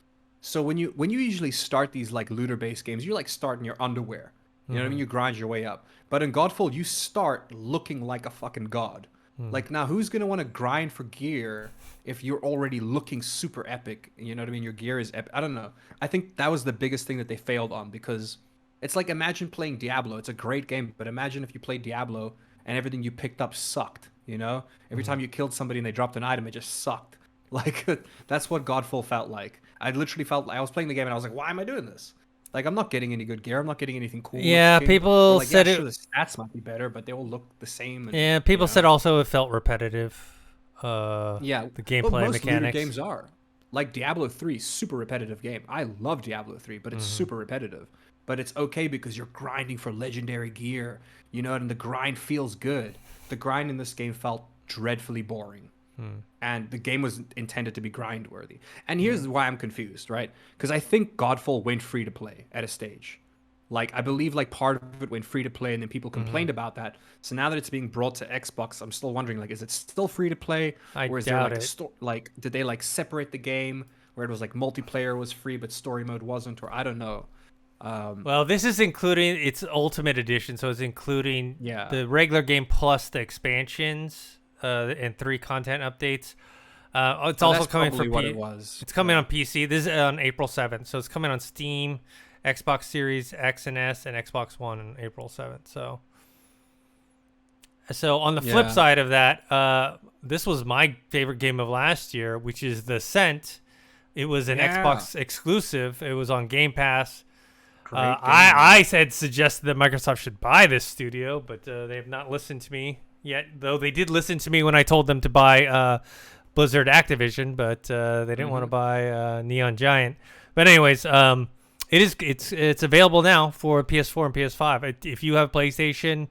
So when you usually start these like looter-based games, you like start in your underwear. You know what I mean? You grind your way up. But in Godfall, you start looking like a fucking god. Like, now who's gonna want to grind for gear if you're already looking super epic? You know what I mean? Your gear is epic. I don't know. I think that was the biggest thing that they failed on, because it's like, imagine playing Diablo. It's a great game, but imagine if you played Diablo and everything you picked up sucked. You know, every time you killed somebody and they dropped an item, it just sucked. Like, that's what Godfall felt like. I literally felt like I was playing the game and I was like, why am I doing this? Like, I'm not getting any good gear. I'm not getting anything cool. Yeah, looking. people Like, said yeah, it. sure, the stats might be better, but they all look the same. And, Yeah, people you know. said also it felt repetitive. Yeah, The but gameplay most looter mechanics. games are. Like Diablo 3, super repetitive game. I love Diablo 3, but it's super repetitive. But it's okay because you're grinding for legendary gear, you know, and the grind feels good. The grind in this game felt dreadfully boring. And the game was intended to be grind worthy. And here's why I'm confused, right? Because I think Godfall went free to play at a stage. Like, I believe like part of it went free to play and then people complained about that. So now that it's being brought to Xbox, I'm still wondering, like, is it still free to play? Or is there doubt like it. like, did they like separate the game where it was like multiplayer was free but story mode wasn't? Or I don't know. Well, this is including its Ultimate Edition, so it's including Yeah. the regular game plus the expansions and 3 content updates. It's also that's coming for probably what it was. It's coming on PC. This is on April 7th, so it's coming on Steam, Xbox Series X and S, and Xbox One on April 7th. So on the flip Yeah. side of that, this was my favorite game of last year, which is The Ascent. It was an Yeah. Xbox exclusive. It was on Game Pass. Great game. I suggested that Microsoft should buy this studio, but they have not listened to me yet. Though they did listen to me when I told them to buy Blizzard Activision, but they didn't want to buy Neon Giant. But anyways, it's available now for PS4 and PS5. If you have PlayStation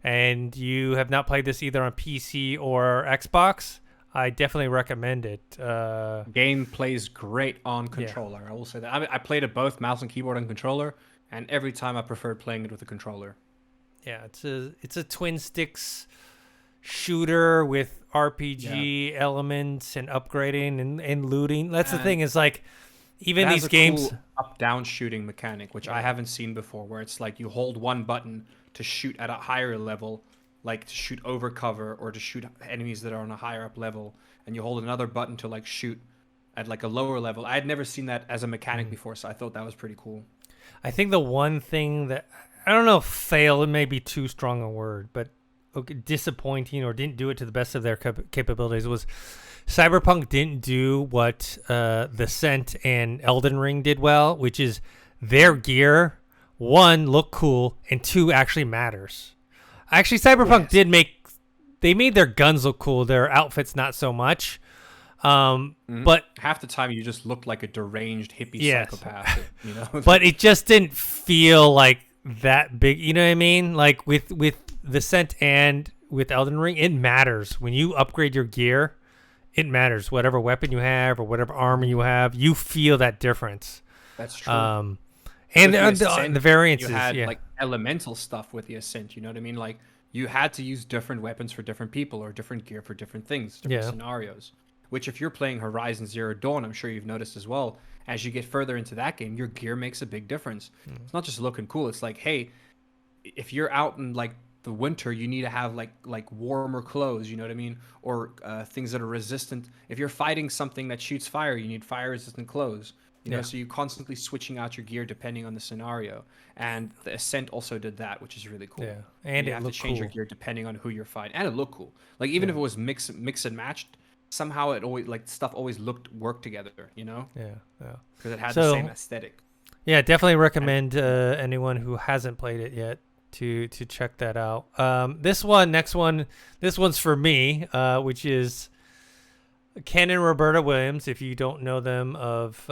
and you have not played this either on PC or Xbox, I definitely recommend it. Game plays great on controller. I will say that. I played it both mouse and keyboard and controller, and every time I preferred playing it with a controller. Yeah, it's a twin sticks shooter with RPG elements and upgrading and looting. That's the thing, is like, even It has these a games. cool up-down shooting mechanic, which I haven't seen before, where it's like you hold one button to shoot at a higher level, like to shoot over cover or to shoot enemies that are on a higher up level, and you hold another button to like shoot at like a lower level. I had never seen that as a mechanic before, so I thought that was pretty cool. I think the one thing that, I don't know if fail, it may be too strong a word, but disappointing or didn't do it to the best of their capabilities was Cyberpunk didn't do what The Ascent and Elden Ring did well, which is their gear, 1, look cool, and 2, actually matters. Actually, Cyberpunk they made their guns look cool, their outfits not so much. But half the time you just looked like a deranged hippie Yes. psychopath, you know. but it just didn't feel like that big, you know what I mean? Like with The Ascent and with Elden Ring, it matters. When you upgrade your gear, it matters. Whatever weapon you have or whatever armor you have, you feel that difference. That's true. And With the variances, you had yeah. like elemental stuff with the Ascent, you know what I mean? Like, you had to use different weapons for different people or different gear for different things, different scenarios. Which, if you're playing Horizon Zero Dawn, I'm sure you've noticed as well, as you get further into that game, your gear makes a big difference. It's not just looking cool. It's like, hey, if you're out in like the winter, you need to have like warmer clothes, you know what I mean? Or things that are resistant. If you're fighting something that shoots fire, you need fire resistant clothes. You know, so you're constantly switching out your gear depending on the scenario. And the Ascent also did that, which is really cool. Yeah, and you it have to looked change your cool. gear depending on who you're fighting, and it looked cool. Like, even if it was mix and matched, somehow it always, like, stuff always worked together. You know, Yeah. because it had So- the same aesthetic. Yeah, definitely recommend anyone who hasn't played it yet to check that out. This one's for me, which is Ken and Roberta Williams. If you don't know them of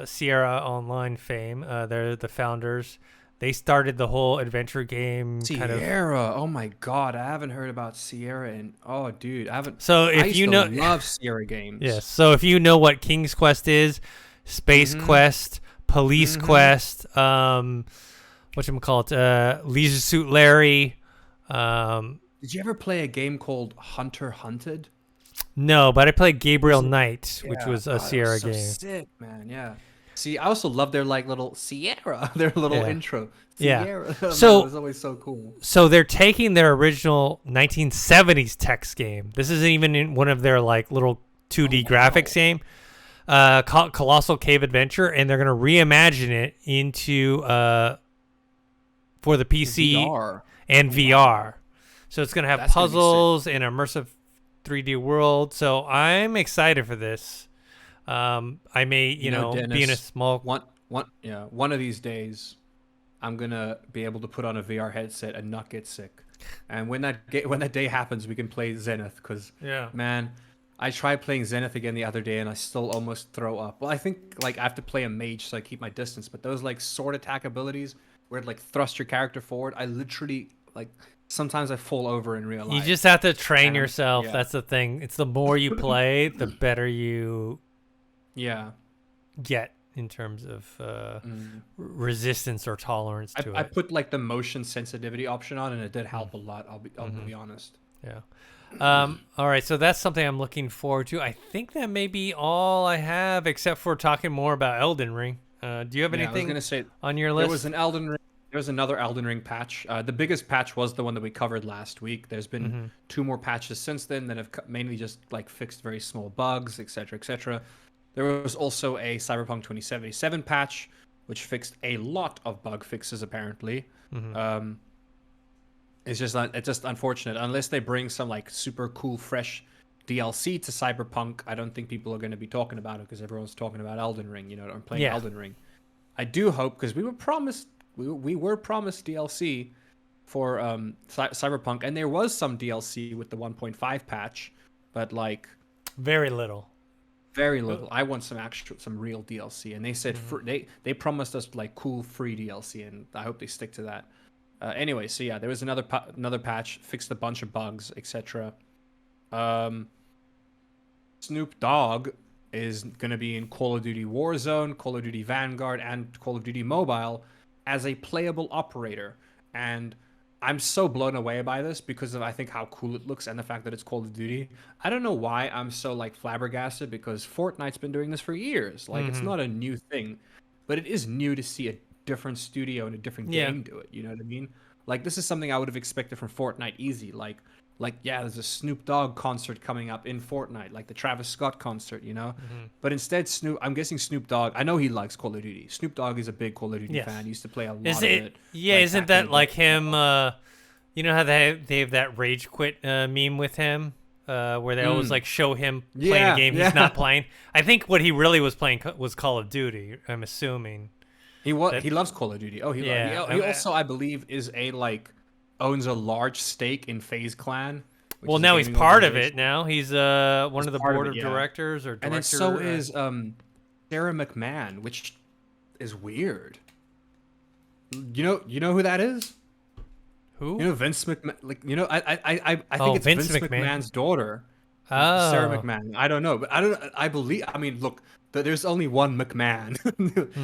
Sierra Online fame, they're the founders. They started the whole adventure game kind of. Sierra, oh my god, I haven't heard about Sierra in dude, I haven't. So I if used you to know, love Sierra games. yes. So if you know what King's Quest is, Space Quest, Police Quest, whatchamacallit, Leisure Suit Larry. Did you ever play a game called Hunter Hunted? No, but I played Gabriel Knight, which Yeah, was a God, that Sierra was so game. Sick, man. Yeah. See, I also love their like little Sierra, their little Yeah. intro. Yeah. Sierra. Man, it So was always so cool. so they're taking their original 1970s text game. This isn't even in one of their like little 2D graphics game. Colossal Cave Adventure, and they're gonna reimagine it into for the PC VR. and VR. So it's gonna have That's gonna be sick. puzzles and immersive 3D world. So I'm excited for this. I may, you know, be in a Dennis, small. one of these days, I'm gonna be able to put on a VR headset and not get sick. And when that day happens, we can play Zenith. Cause Yeah. man, I tried playing Zenith again the other day and I still almost throw up. Well, I think like I have to play a mage so I keep my distance. But those like sword attack abilities where it like thrust your character forward, I literally like sometimes I fall over in real life. You just have to train And yourself. yeah. That's the thing. It's the more you play, the better you Yeah. get in terms of resistance or tolerance to I it. put like the motion sensitivity option on and it did help a lot. I'll be honest. Yeah. All right. So that's something I'm looking forward to. I think that may be all I have, except for talking more about Elden Ring. Do you have Yeah, I was anything gonna say on your there list? was an Elden Ring. There was another Elden Ring patch. The biggest patch was the one that we covered last week. There's been 2 more patches since then that have mainly just like fixed very small bugs, etc., etc. There was also a Cyberpunk 2077 patch, which fixed a lot of bug fixes apparently. It's just unfortunate unless they bring some like super cool fresh DLC to Cyberpunk. I don't think people are going to be talking about it because everyone's talking about Elden Ring. You know, I'm playing Yeah. Elden Ring. I do hope because we were promised DLC for Cyberpunk, and there was some DLC with the 1.5 patch, but like Very little. very little. I want some real DLC, and they said they promised us like cool free DLC, and I hope they stick to that. Anyway, so yeah, there was another patch, fixed a bunch of bugs, etc. Snoop Dogg is going to be in Call of Duty Warzone, Call of Duty Vanguard, and Call of Duty Mobile as a playable operator. And I'm so blown away by this because of I think how cool it looks and the fact that it's Call of Duty. I don't know why I'm so like flabbergasted because Fortnite's been doing this for years. Like it's not a new thing, but it is new to see a different studio and a different game do it. You know what I mean? Like this is something I would have expected from Fortnite easy. Like yeah, there's a Snoop Dogg concert coming up in Fortnite, like the Travis Scott concert, you know? But instead, I'm guessing Snoop Dogg, I know he likes Call of Duty. Snoop Dogg is a big Call of Duty fan. He used to play a lot of it. Yeah, like, isn't back in that the like day. him? You know how they have that rage quit meme with him, where they always like show him playing a Yeah, game yeah. he's not playing. I think what he really was playing was Call of Duty. I'm assuming. He loves Call of Duty. Oh, he Yeah, also, I believe, owns a large stake in FaZe Clan. which Well, is a now he's gaming part of organization. it. Now he's one of the part of board it, of yeah. directors or director. And then so is Sarah McMahon, which is weird. You know who that is? who? You know Vince McMahon. Like I think Oh, it's Vince Vince McMahon. McMahon's daughter, Oh, Sarah McMahon. I don't know, but I believe. I mean, look, there's only one McMahon.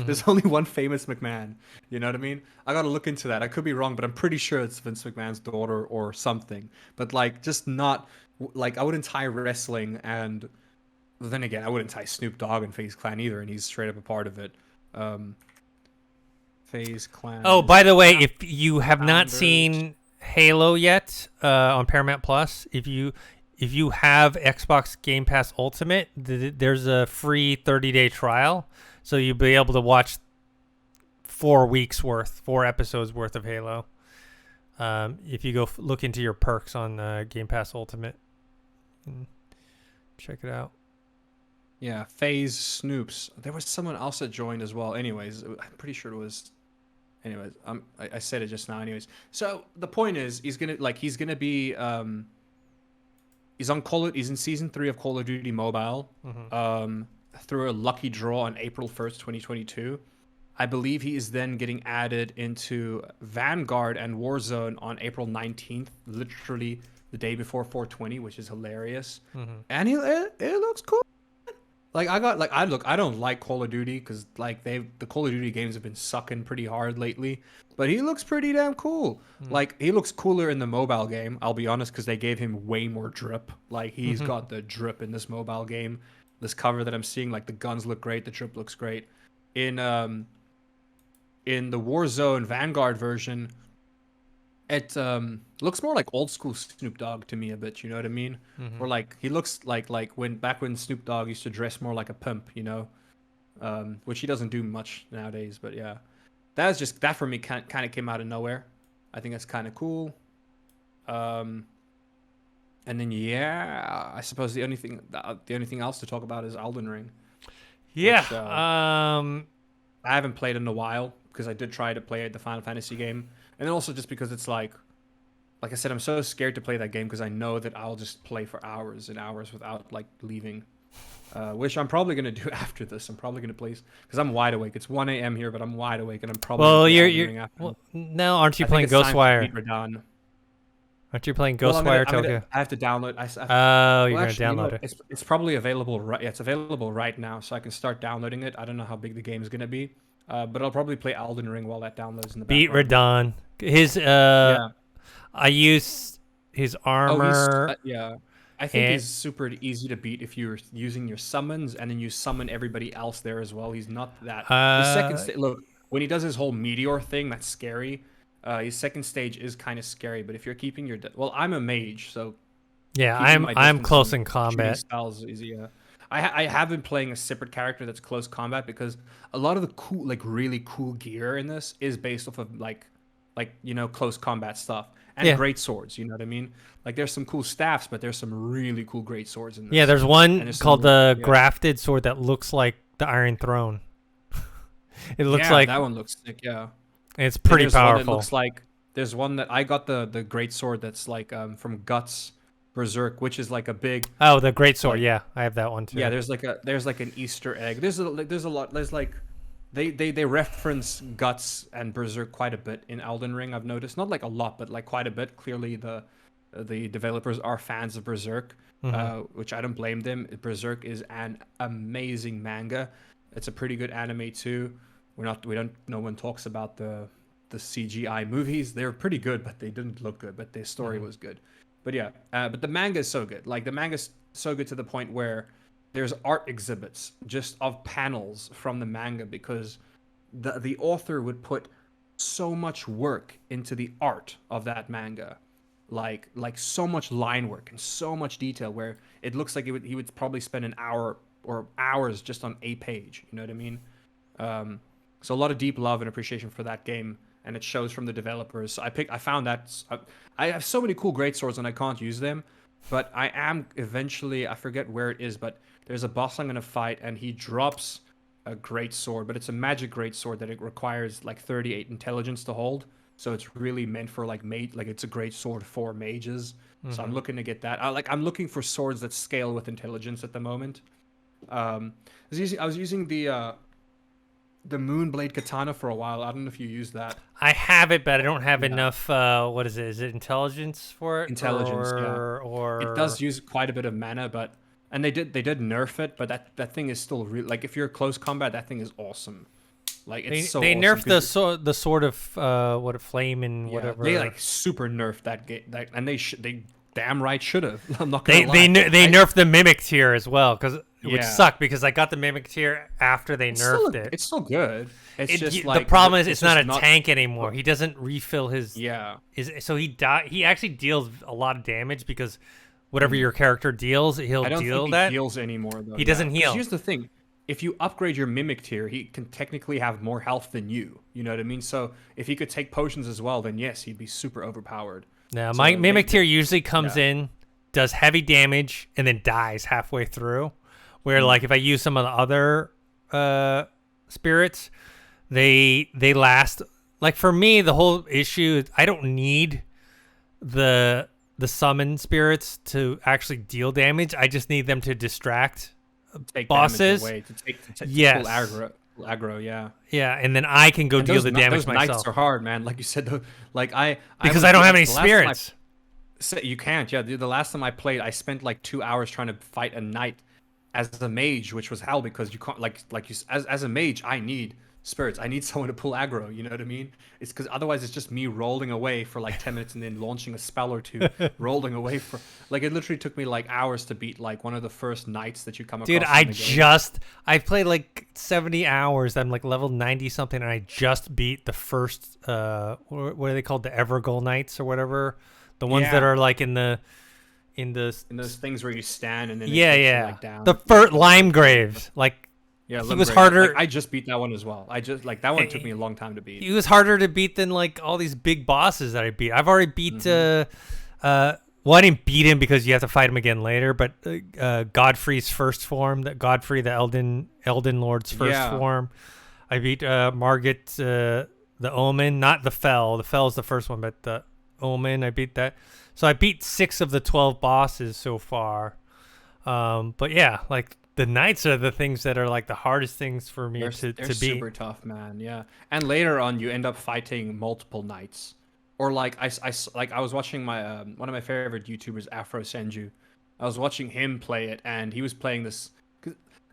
There's only one famous McMahon. You know what I mean? I gotta look into that. I could be wrong, but I'm pretty sure it's Vince McMahon's daughter or something. But like, just not like I wouldn't tie wrestling, and then again, I wouldn't tie Snoop Dogg and FaZe Clan either, and he's straight up a part of it. FaZe Clan. Oh, by the way, if you have not Founders. seen Halo yet on Paramount Plus, if you have Xbox Game Pass Ultimate, there's a free 30-day trial, so you'll be able to watch 4 episodes worth of Halo. If you go look into your perks on Game Pass Ultimate, check it out. Yeah, FaZe Snoops. There was someone else that joined as well. Anyways, I'm pretty sure it was. Anyways, I said it just now. Anyways, so the point is, he's gonna be he's in season 3 of Call of Duty Mobile. Through a lucky draw on April 1st, 2022. I believe he is then getting added into Vanguard and Warzone on April 19th, literally the day before 420, which is hilarious. And it looks cool. Like I don't like Call of Duty because like the Call of Duty games have been sucking pretty hard lately, but he looks pretty damn cool. Like he looks cooler in the mobile game, I'll be honest, because they gave him way more drip. Like he's got the drip in this mobile game. This cover that I'm seeing, like the guns look great, the drip looks great. in the Warzone Vanguard version, it looks more like old school Snoop Dogg to me a bit. You know what I mean? Or like he looks like when Snoop Dogg used to dress more like a pimp. You know, which he doesn't do much nowadays. But yeah, that for me kind of came out of nowhere. I think that's kind of cool. And then yeah, I suppose the only thing else to talk about is Elden Ring. Yeah. Which, I haven't played in a while because I did try to play the Final Fantasy game, and then also just because it's like I said, I'm so scared to play that game because I know that I'll just play for hours and hours without like leaving. Which I'm probably gonna do after this. I'm probably gonna play because I'm wide awake. It's 1 a.m. here, but I'm wide awake, and I'm probably. Well, you're. Well, now aren't you I playing think it's time to Ghostwire? beat Radahn. Aren't you playing Well, Ghostwire Tokyo? I have to download. Oh, you're Well, gonna actually, download it. It's probably available right. Yeah, it's available right now, so I can start downloading it. I don't know how big the game is gonna be, but I'll probably play Elden Ring while that downloads in the Beat background. Radahn. His Yeah. I use his Oh, armor. yeah. I think and- he's super easy to beat if you're using your summons and then you summon everybody else there as well. He's not that. The second look, when he does his whole meteor thing, that's scary. His second stage is kind of scary, but if you're keeping your well, I'm a mage, so Yeah, keeping my I'm distance close and in shooting combat. styles is easy. Yeah. I have been playing a separate character that's close combat because a lot of the cool, like really cool gear in this is based off of like close combat stuff and Yeah. great swords. You know what I mean? Like there's some cool staffs, but there's some really cool great swords in this. Yeah, there's And one there's some called the yeah. grafted sword that looks like the Iron Throne. It looks Yeah, like that one looks sick. Yeah, it's And pretty there's one that powerful. looks like there's one that I got the great sword that's like from Guts Berserk, which is like a big Oh, the great sword. like- Yeah, I have that one too. yeah. There's like an Easter egg. There's a lot. There's like they reference Guts and Berserk quite a bit in Elden Ring. I've noticed not like a lot, but like quite a bit. Clearly the developers are fans of Berserk, which I don't blame them. Berserk is an amazing manga. It's a pretty good anime too. No one talks about the CGI movies. They're pretty good, but they didn't look good. But their story was good. But yeah, but the manga is so good. Like the manga's so good to the point where there's art exhibits just of panels from the manga because the author would put so much work into the art of that manga, like so much line work and so much detail where it looks like he would probably spend an hour or hours just on a page. You know what I mean? So a lot of deep love and appreciation for that game, and it shows from the developers. So I found that I have so many cool great swords and I can't use them, but I am eventually, I forget where it is, but there's a boss I'm gonna fight and he drops a great sword, but it's a magic great sword that it requires like 38 intelligence to hold. So it's really meant for like it's a great sword for mages. So I'm looking to get that. I'm looking for swords that scale with intelligence at the moment. I was using the Moonblade Katana for a while. I don't know if you use that. I have it, but I don't have Yeah. enough. What is it? Is it intelligence for it? Intelligence, yeah. Or It does use quite a bit of mana, but and they did nerf it, but that thing is still real. Like if you're close combat, that thing is awesome. Like They, it's so they awesome nerfed 'cause the sword of what flame and yeah, whatever. they like super nerfed that game, and they damn right should have. I'm not they gonna lie. they nerfed the mimic tier as well which Yeah. sucked because I got the mimic tier after they nerfed it. It's still good. It's just The like problem is it's not a just tank anymore. He doesn't refill his. Yeah. So he actually deals a lot of damage because whatever your character deals, he'll I don't deal think that. he heals anymore though. He doesn't 'Cause heal. Here's the thing: if you upgrade your mimic tier, he can technically have more health than you. You know what I mean? So if he could take potions as well, then yes, he'd be super overpowered. Now, So my they- mimic tier usually comes yeah. in, does heavy damage, and then dies halfway through. Where like if I use some of the other spirits, they last. Like for me, the whole issue is I don't need the summon spirits to actually deal damage. I just need them to distract Take bosses. damage away to Yes. full aggro, yeah. Yeah, and then I can go And deal the damage those knights myself are hard, man. Like you said, like because I don't have any the last time I- spirits. You can't. Yeah, the last time I played, I spent like 2 hours trying to fight a knight as a mage, which was hell because you can't as a mage. I need spirits. I need someone to pull aggro. You know what I mean? It's because otherwise it's just me rolling away for like 10 minutes and then launching a spell or two, rolling away for like it literally took me like hours to beat like one of the first knights that you come across. Dude, in the game. I played like 70 hours. I'm like level 90 something, and I just beat the first what are they called, the Evergoal Knights or whatever, the ones that are like in those things where you stand and then it yeah takes you, yeah like, down. the first Lime Graves, like yeah, he was Limgrave. harder. Like, I just beat that one as well. I just like that one took me a long time to beat. He was harder to beat than like all these big bosses that I beat. I've already beat well, I didn't beat him because you have to fight him again later, but Godfrey's first form, that Godfrey, the Elden Lord's first form. I beat Margit, the Omen, not the Fell. The Fell is the first one, but the Omen, I beat that. So I beat 6 of the 12 bosses so far. But yeah, like the knights are the things that are like the hardest things for me to beat. Super tough, man. Yeah, and later on you end up fighting multiple knights. Or like I was watching my one of my favorite YouTubers, Afro Senju. I was watching him play it, and he was playing this.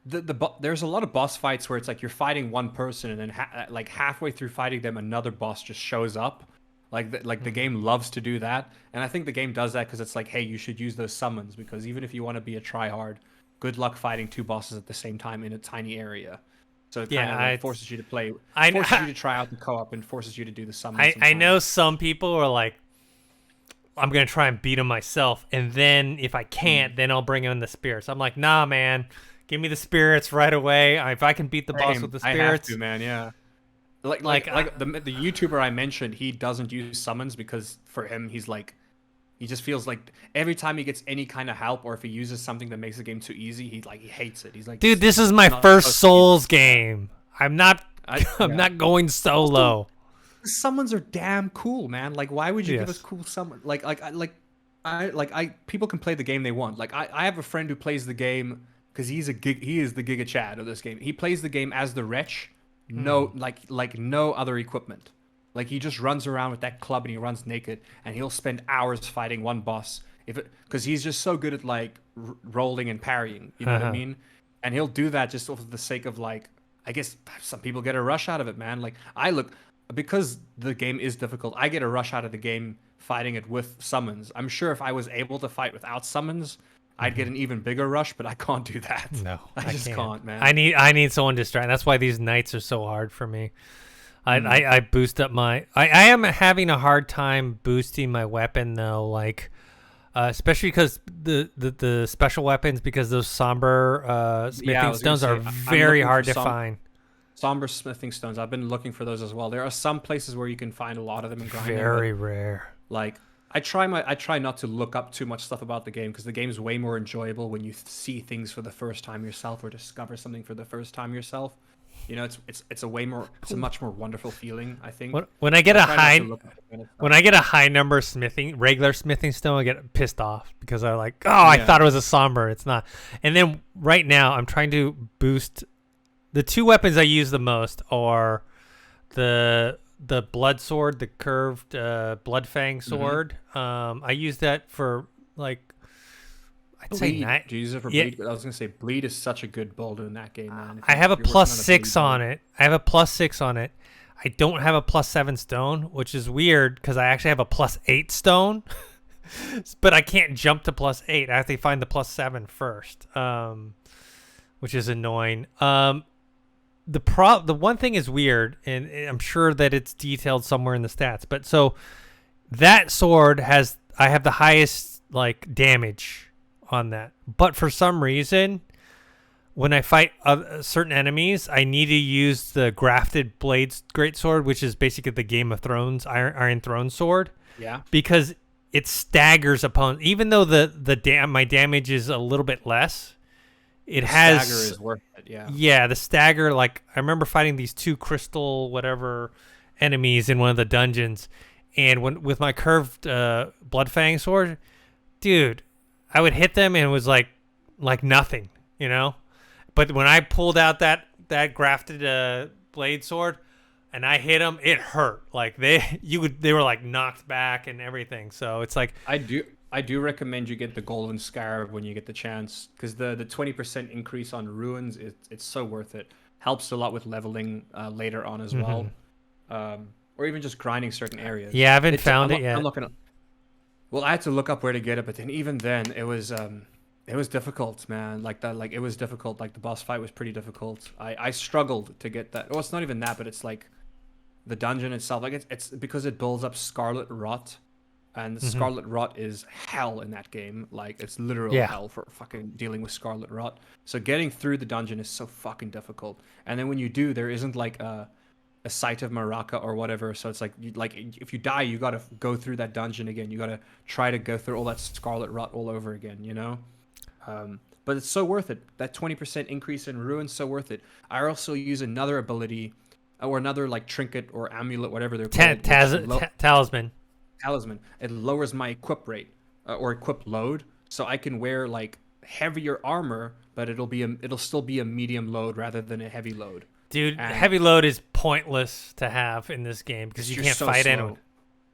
There's a lot of boss fights where it's like you're fighting one person, and then like halfway through fighting them, another boss just shows up. Like the game loves to do that, and I think the game does that because it's like, hey, you should use those summons, because even if you want to be a tryhard, good luck fighting 2 bosses at the same time in a tiny area. So it kind of like forces you to play. Forces you to try out the co-op and forces you to do the summons. I know some people are like, I'm gonna try and beat him myself, and then if I can't, then I'll bring in the spirits. I'm like, nah, man, give me the spirits right away. If I can beat the boss with the spirits, I have to, man. Yeah. Like the YouTuber I mentioned, he doesn't use summons because for him, he just feels like every time he gets any kind of help, or if he uses something that makes the game too easy, he hates it. He's like, dude, this is my first Souls game. I'm not going solo. Summons are damn cool, man. Like, why would you give us cool summons? People can play the game they want. Like, I have a friend who plays the game because he is the Giga Chad of this game. He plays the game as the Wretch, no other equipment. Like, he just runs around with that club and he runs naked, and he'll spend hours fighting one boss because he's just so good at like rolling and parrying. You know what I mean? And he'll do that just for the sake of like, I guess some people get a rush out of it, man. Like because the game is difficult, I get a rush out of the game fighting it with summons. I'm sure if I was able to fight without summons, I'd get an even bigger rush, but I can't do that. No, I just can't, man. I need someone to distract. That's why these knights are so hard for me. I boost up my. I am having a hard time boosting my weapon though, like especially because the special weapons, because those somber smithing stones are very hard to find. Somber smithing stones. I've been looking for those as well. There are some places where you can find a lot of them and grind them. Very rare. Like I try not to look up too much stuff about the game, because the game's way more enjoyable when you see things for the first time yourself, or discover something for the first time yourself. You know, it's a much more wonderful feeling, I think. When I get a high number regular smithing stone, I get pissed off because I'm like, I thought it was a somber. It's not. And then right now I'm trying to boost. The 2 weapons I use the most are the blood sword, the curved blood fang sword. I use that for like, I'd say do you use it for bleed? I was gonna say bleed is such a good build in that game, man. I have a +6 on it. I don't have a +7 stone, which is weird because I actually have a +8 stone, but I can't jump to +8. I have to find the +7 first, which is annoying. The one thing is weird, and I'm sure that it's detailed somewhere in the stats, but so that sword I have the highest like damage on that, but for some reason when I fight certain enemies, I need to use the grafted blades greatsword, which is basically the Game of Thrones Iron Throne sword, because it staggers opponents. Even though my damage is a little bit less, the stagger is worth it. The stagger, like I remember fighting these 2 crystal whatever enemies in one of the dungeons, and with my curved bloodfang sword, dude, I would hit them and it was like nothing, you know. But when I pulled out that grafted blade sword and I hit them, it hurt. Like they were like knocked back and everything. So it's like I do recommend you get the golden scarab when you get the chance, because the 20% increase on ruins, it's so worth it. helps a lot with leveling later on as well, or even just grinding certain areas. Yeah, I haven't found it yet. I'm not gonna. Well, I had to look up where to get it, but then even then, it was difficult, man. Like that, like it was difficult. Like the boss fight was pretty difficult. I struggled to get that. Well, it's not even that, but it's like the dungeon itself. Like it's because it builds up Scarlet Rot, and the Scarlet Rot is hell in that game. Like it's literal hell for fucking dealing with Scarlet Rot. So getting through the dungeon is so fucking difficult. And then when you do, there isn't like a site of Maraca or whatever. So it's like if you die, you gotta go through that dungeon again. You gotta try to go through all that Scarlet Rot all over again. You know. But it's so worth it. That 20% increase in ruin's so worth it. I also use another ability, or another like trinket or amulet, whatever they're called. Talisman. Talisman. It lowers my equip rate or equip load, so I can wear like heavier armor, but it'll still be a medium load rather than a heavy load. Dude, heavy load is pointless to have in this game because you can't fight anyone.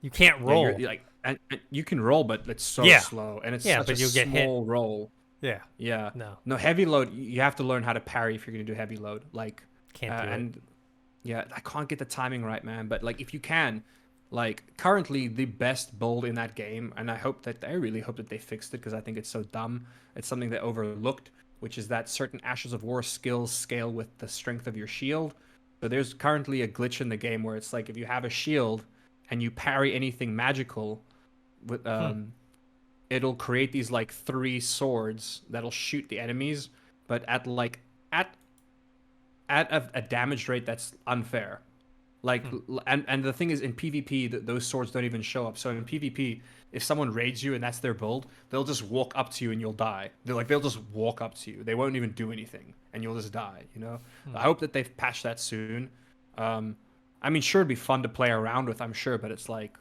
You can't roll. Yeah, like, and you can roll, but it's so slow, and it's such a small roll. Yeah. Yeah. No, heavy load. You have to learn how to parry if you're gonna do heavy load. Like, can't do and yeah, I can't get the timing right, man. But like, if you can, like, currently the best build in that game, and I really hope that they fixed it because I think it's so dumb. It's something they overlooked, which is that certain Ashes of War skills scale with the strength of your shield. So there's currently a glitch in the game where it's like if you have a shield and you parry anything magical, with it'll create these like 3 swords that'll shoot the enemies, but at a damage rate that's unfair. Like, and the thing is, in PvP, those swords don't even show up. So in PvP, if someone raids you and that's their build, they'll just walk up to you and you'll die. They'll just walk up to you. They won't even do anything, and you'll just die. You know. I hope that they've patched that soon. I mean, sure, it'd be fun to play around with, I'm sure, but it's like,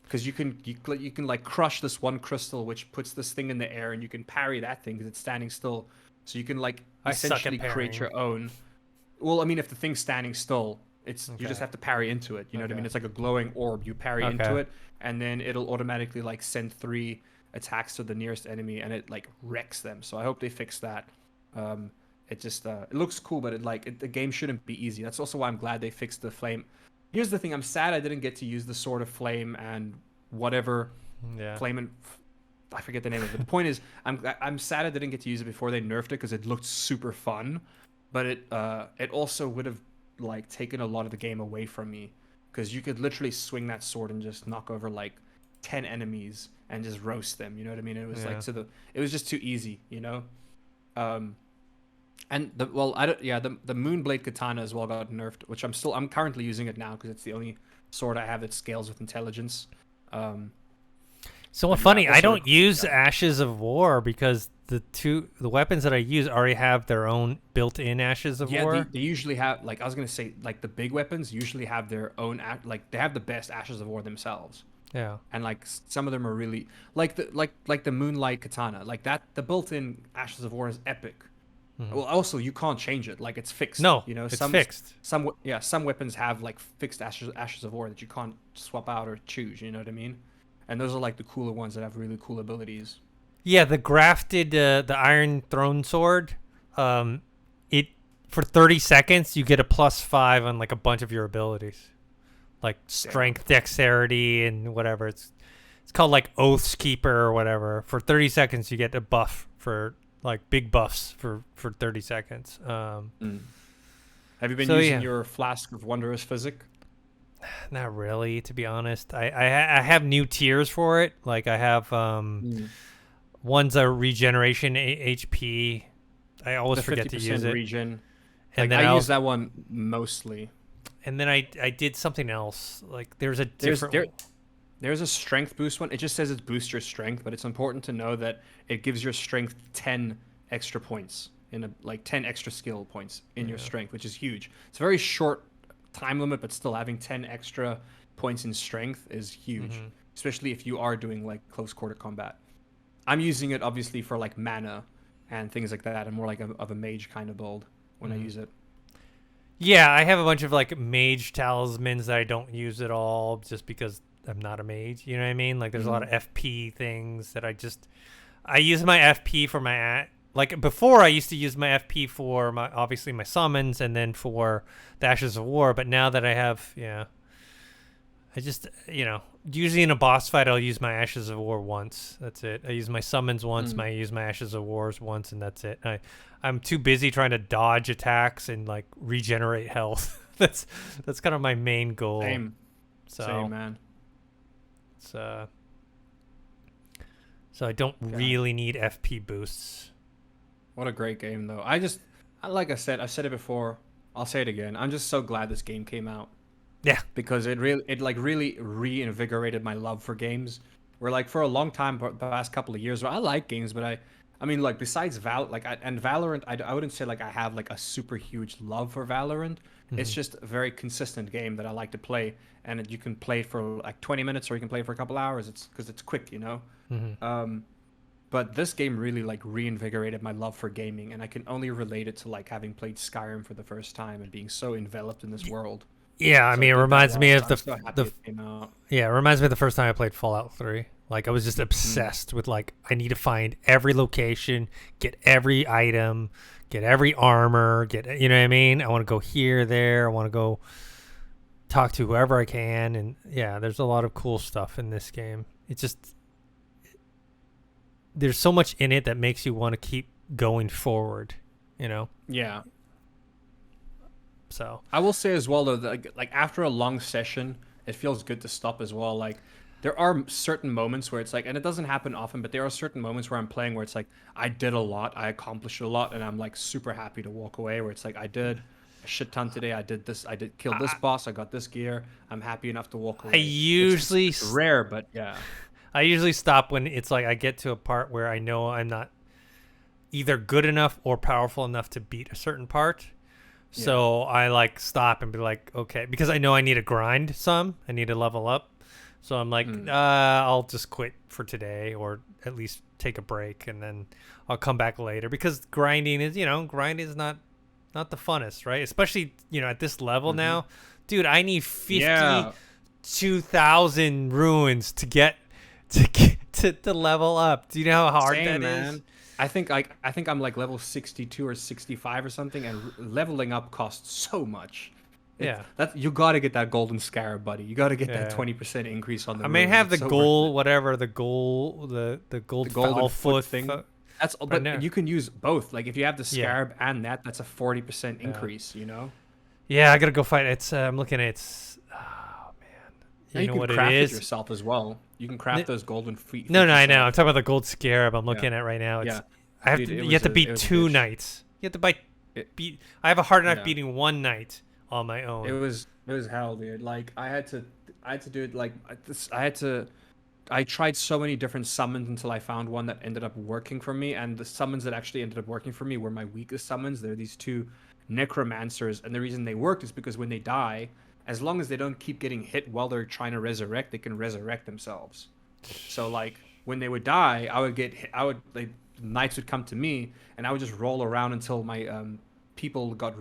because you can like crush this one crystal, which puts this thing in the air, and you can parry that thing because it's standing still. So you can like essentially create your own. Well, I mean, if the thing's standing still, you just have to parry into it. You know what I mean? It's like a glowing orb. You parry into it, and then it'll automatically like send 3 attacks to the nearest enemy, and it like wrecks them. So I hope they fix that. It just it looks cool, but the game shouldn't be easy. That's also why I'm glad they fixed the flame. Here's the thing: I'm sad I didn't get to use the Sword of Flame and whatever flame and I forget the name of it. But the point is, I'm sad I didn't get to use it before they nerfed it because it looked super fun, but it also would have like taken a lot of the game away from me because you could literally swing that sword and just knock over like 10 enemies and just roast them. You know what I mean? It was it was just too easy, you know. And the Moonblade Katana as well got nerfed, which I'm currently using it now because it's the only sword I have that scales with intelligence. So funny, I don't use Ashes of War because the weapons that I use already have their own built-in Ashes of War. Yeah, they usually have, like, I was gonna say, like, the big weapons usually have their own, like, they have the best Ashes of War themselves. Yeah. And like some of them are really like the Moonlight Katana, like that. The built-in Ashes of War is epic. Well, also you can't change it, like it's fixed. No, you know, it's fixed. Some weapons have like fixed Ashes of War that you can't swap out or choose. You know what I mean? And those are like the cooler ones that have really cool abilities. Yeah, the grafted the Iron Throne Sword. It for 30 seconds you get a +5 on like a bunch of your abilities, like strength, dexterity, and whatever. It's called like Oath's Keeper or whatever. For 30 seconds you get a buff for. Like big buffs for 30 seconds. Have you been using your Flask of Wondrous Physic? Not really, to be honest. I have new tiers for it. Like I have one's a regeneration HP. I always forget to use it. Regen. And then I use that one mostly. And then I did something else. Like there's a different. There's a strength boost one. It just says it boosts your strength, but it's important to know that it gives your strength 10 extra points 10 extra skill points in your strength, which is huge. It's a very short time limit, but still having 10 extra points in strength is huge, especially if you are doing like close quarter combat. I'm using it obviously for like mana and things like that. I'm more like of a mage kind of build when I use it. Yeah, I have a bunch of like mage talismans that I don't use at all just because I'm not a mage, you know what I mean? Like there's a lot of FP things that I use my FP for my like before I used to use my FP for obviously my summons and then for the Ashes of War, but now that I have, I just, usually in a boss fight I'll use my Ashes of War once. That's it. I use my summons once, I use my Ashes of Wars once, and that's it. I'm too busy trying to dodge attacks and like regenerate health. that's kind of my main goal. Same. So, Same, man. So I don't really need FP boosts. What a great game, though. Like I said, I've said it before. I'll say it again. I'm just so glad this game came out. Yeah. Because it really reinvigorated my love for games. Where like for a long time, the past couple of years, where I like games, but I mean, like besides Valorant, I wouldn't say like I have like a super huge love for Valorant. It's just a very consistent game that I like to play, and you can play it for like 20 minutes or you can play it for a couple hours. It's because it's quick, But this game really like reinvigorated my love for gaming, and I can only relate it to like having played Skyrim for the first time and being so enveloped in this world. Yeah, I mean, it reminds me of it reminds me of the first time I played Fallout 3. Like I was just obsessed with like I need to find every location, get every item, get every armor, you know what I mean? I want to go here, there. I want to go talk to whoever I can, and yeah, there's a lot of cool stuff in this game. It's just there's so much in it that makes you want to keep going forward, Yeah. So I will say as well though, that, like after a long session, it feels good to stop as well. Like there are certain moments where it's like, and it doesn't happen often, but there are certain moments where I'm playing where it's like I did a lot, I accomplished a lot, and I'm like super happy to walk away. Where it's like I did a shit ton today. I did this. I did kill this boss. I got this gear. I'm happy enough to walk away. It's rare, but yeah. I usually stop when it's like I get to a part where I know I'm not either good enough or powerful enough to beat a certain part. Yeah. So I like stop and be like, okay, because I know I need to grind some. I need to level up. So I'm like, I'll just quit for today, or at least take a break, and then I'll come back later, because grinding is not the funnest, right? Especially, at this level now. Dude, I need 52,000 ruins to level up. Do you know how hard that is? I think I'm like level 62 or 65 or something, and leveling up costs so much. You got to get that golden scarab, buddy. You got to get that 20% increase on the. I may have the gold, whatever the gold, the golden foot thing. But you can use both. Like if you have the scarab and that's a 40% increase. Yeah, I gotta go fight. It's I'm looking at it's. Oh man, you know what can craft it is? It yourself as well. You can craft those golden feet. No, I know. I'm talking about the gold scarab. I'm looking at right now. It's, you have to beat 2 knights. You have to beat. I have a hard enough beating 1 knight on my own. It was hell, dude. Like I had to do it like this. I tried so many different summons until I found one that ended up working for me, and the summons that actually ended up working for me were my weakest summons. They're these 2 necromancers, and the reason they worked is because when they die, as long as they don't keep getting hit while they're trying to resurrect, they can resurrect themselves. So like when they would die, knights would come to me, and I would just roll around until my people got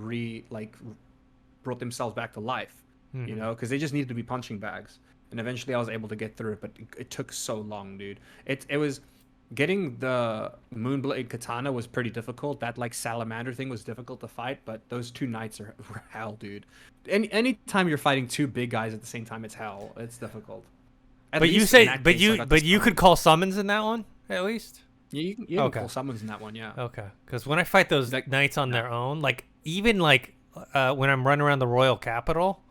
brought themselves back to life, because they just needed to be punching bags. And eventually I was able to get through it, but it took so long, dude. It was getting the Moonblade Katana was pretty difficult. That like salamander thing was difficult to fight, but those 2 knights were hell, dude. Anytime you're fighting 2 big guys at the same time, it's hell. It's difficult. But you could call summons in that one at least. Yeah, you can call summons in that one. Yeah. Okay, because when I fight those knights on their own, like even like when I'm running around the royal capital,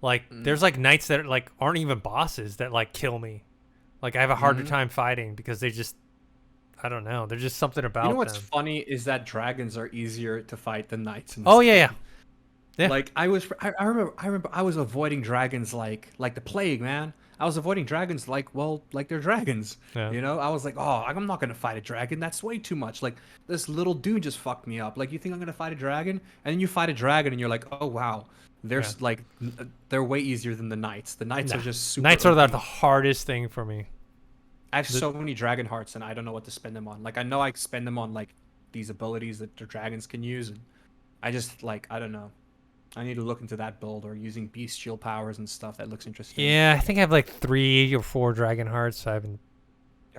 like there's like knights that like aren't even bosses that like kill me. Like I have a harder time fighting because they just, I don't know. There's just something about them. You know what's funny is that dragons are easier to fight than knights. Yeah. Like I remember I was avoiding dragons like the plague, man. I was avoiding dragons like they're dragons. Yeah. I was like, oh, I'm not gonna fight a dragon. That's way too much. Like this little dude just fucked me up. Like you think I'm gonna fight a dragon, and then you fight a dragon, and you're like, oh wow, they're way easier than the knights. The knights are just super. Knights are the hardest thing for me. I have so many dragon hearts, and I don't know what to spend them on. Like I know I spend them on like these abilities that the dragons can use, and I just like I don't know. I need to look into that build or using bestial powers and stuff. That looks interesting. Yeah, I think I have like 3 or 4 dragon hearts. I haven't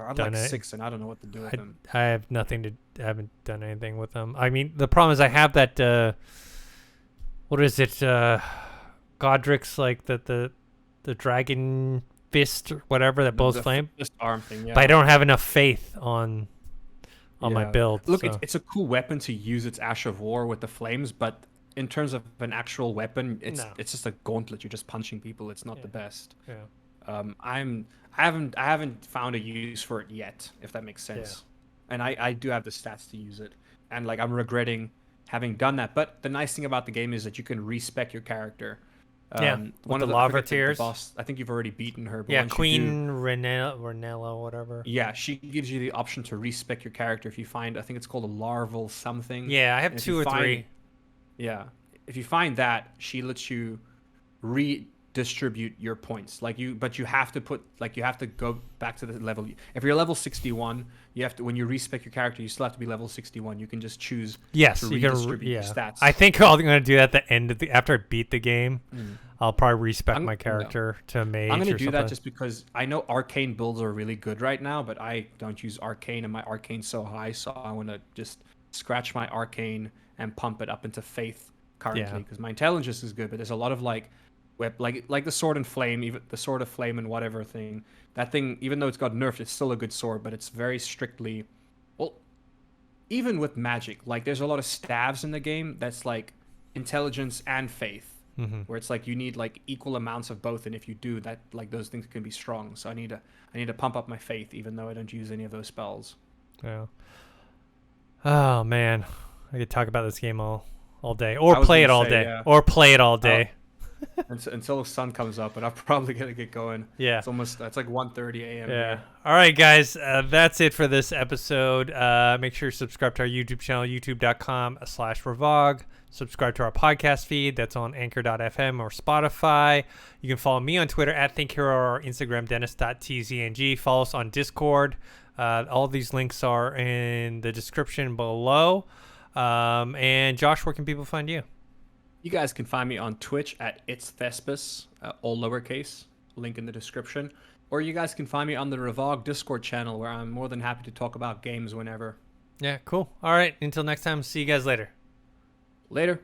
I'm done like it. 6, and I don't know what to do with them. I have nothing to. I haven't done anything with them. I mean, the problem is I have that. What is it? Godric's like the dragon fist or whatever that blows flame. Just arm thing, yeah. But I don't have enough faith on my build. Look, so. it's a cool weapon to use its Ash of War with the flames, but in terms of an actual weapon, it's just a gauntlet. You're just punching people. It's not the best. Yeah. I haven't found a use for it yet, if that makes sense. Yeah. And I do have the stats to use it, and like I'm regretting having done that. But the nice thing about the game is that you can respec your character. One of the lava tears. Boss, I think you've already beaten her. But yeah, Queen Renella, whatever. Yeah, she gives you the option to respec your character if you find. I think it's called a larval something. Yeah, I have 2 or 3. Yeah, if you find that, she lets you redistribute your points. But you have to go back to the level. If you're level 61, you have to, when you respec your character, you still have to be level 61. You can just choose to redistribute your stats. I think I'm going to do that at the end of after I beat the game. I'll probably respec my character to mage. I'm going to do that just because I know arcane builds are really good right now, but I don't use arcane, and my arcane's so high, so I want to just scratch my arcane and pump it up into faith currently, because my intelligence is good, but there's a lot of like the sword and flame, even the sword of flame and whatever thing. That thing, even though it's got nerfed, it's still a good sword, but it's very strictly, well, even with magic, like there's a lot of staves in the game that's like intelligence and faith, where it's like you need like equal amounts of both, and if you do that, like those things can be strong. So I need to pump up my faith, even though I don't use any of those spells. Yeah. Oh man, I could talk about this game all day, or play it all day, or play it all day. Until the sun comes up, and I'm probably gonna get going. Yeah, it's like 1:30 a.m. Yeah. Here. All right, guys, that's it for this episode. Make sure to subscribe to our YouTube channel, youtube.com/Revog. Subscribe to our podcast feed. That's on Anchor.fm or Spotify. You can follow me on Twitter @ThinkHero or Instagram Dennis.tzng. Follow us on Discord. All these links are in the description below. And Josh, where can people find you? You guys can find me on Twitch @itsthespis, all lowercase, link in the description. Or you guys can find me on the Revog Discord channel, where I'm more than happy to talk about games whenever. Yeah, cool. All right, until next time, see you guys later. Later.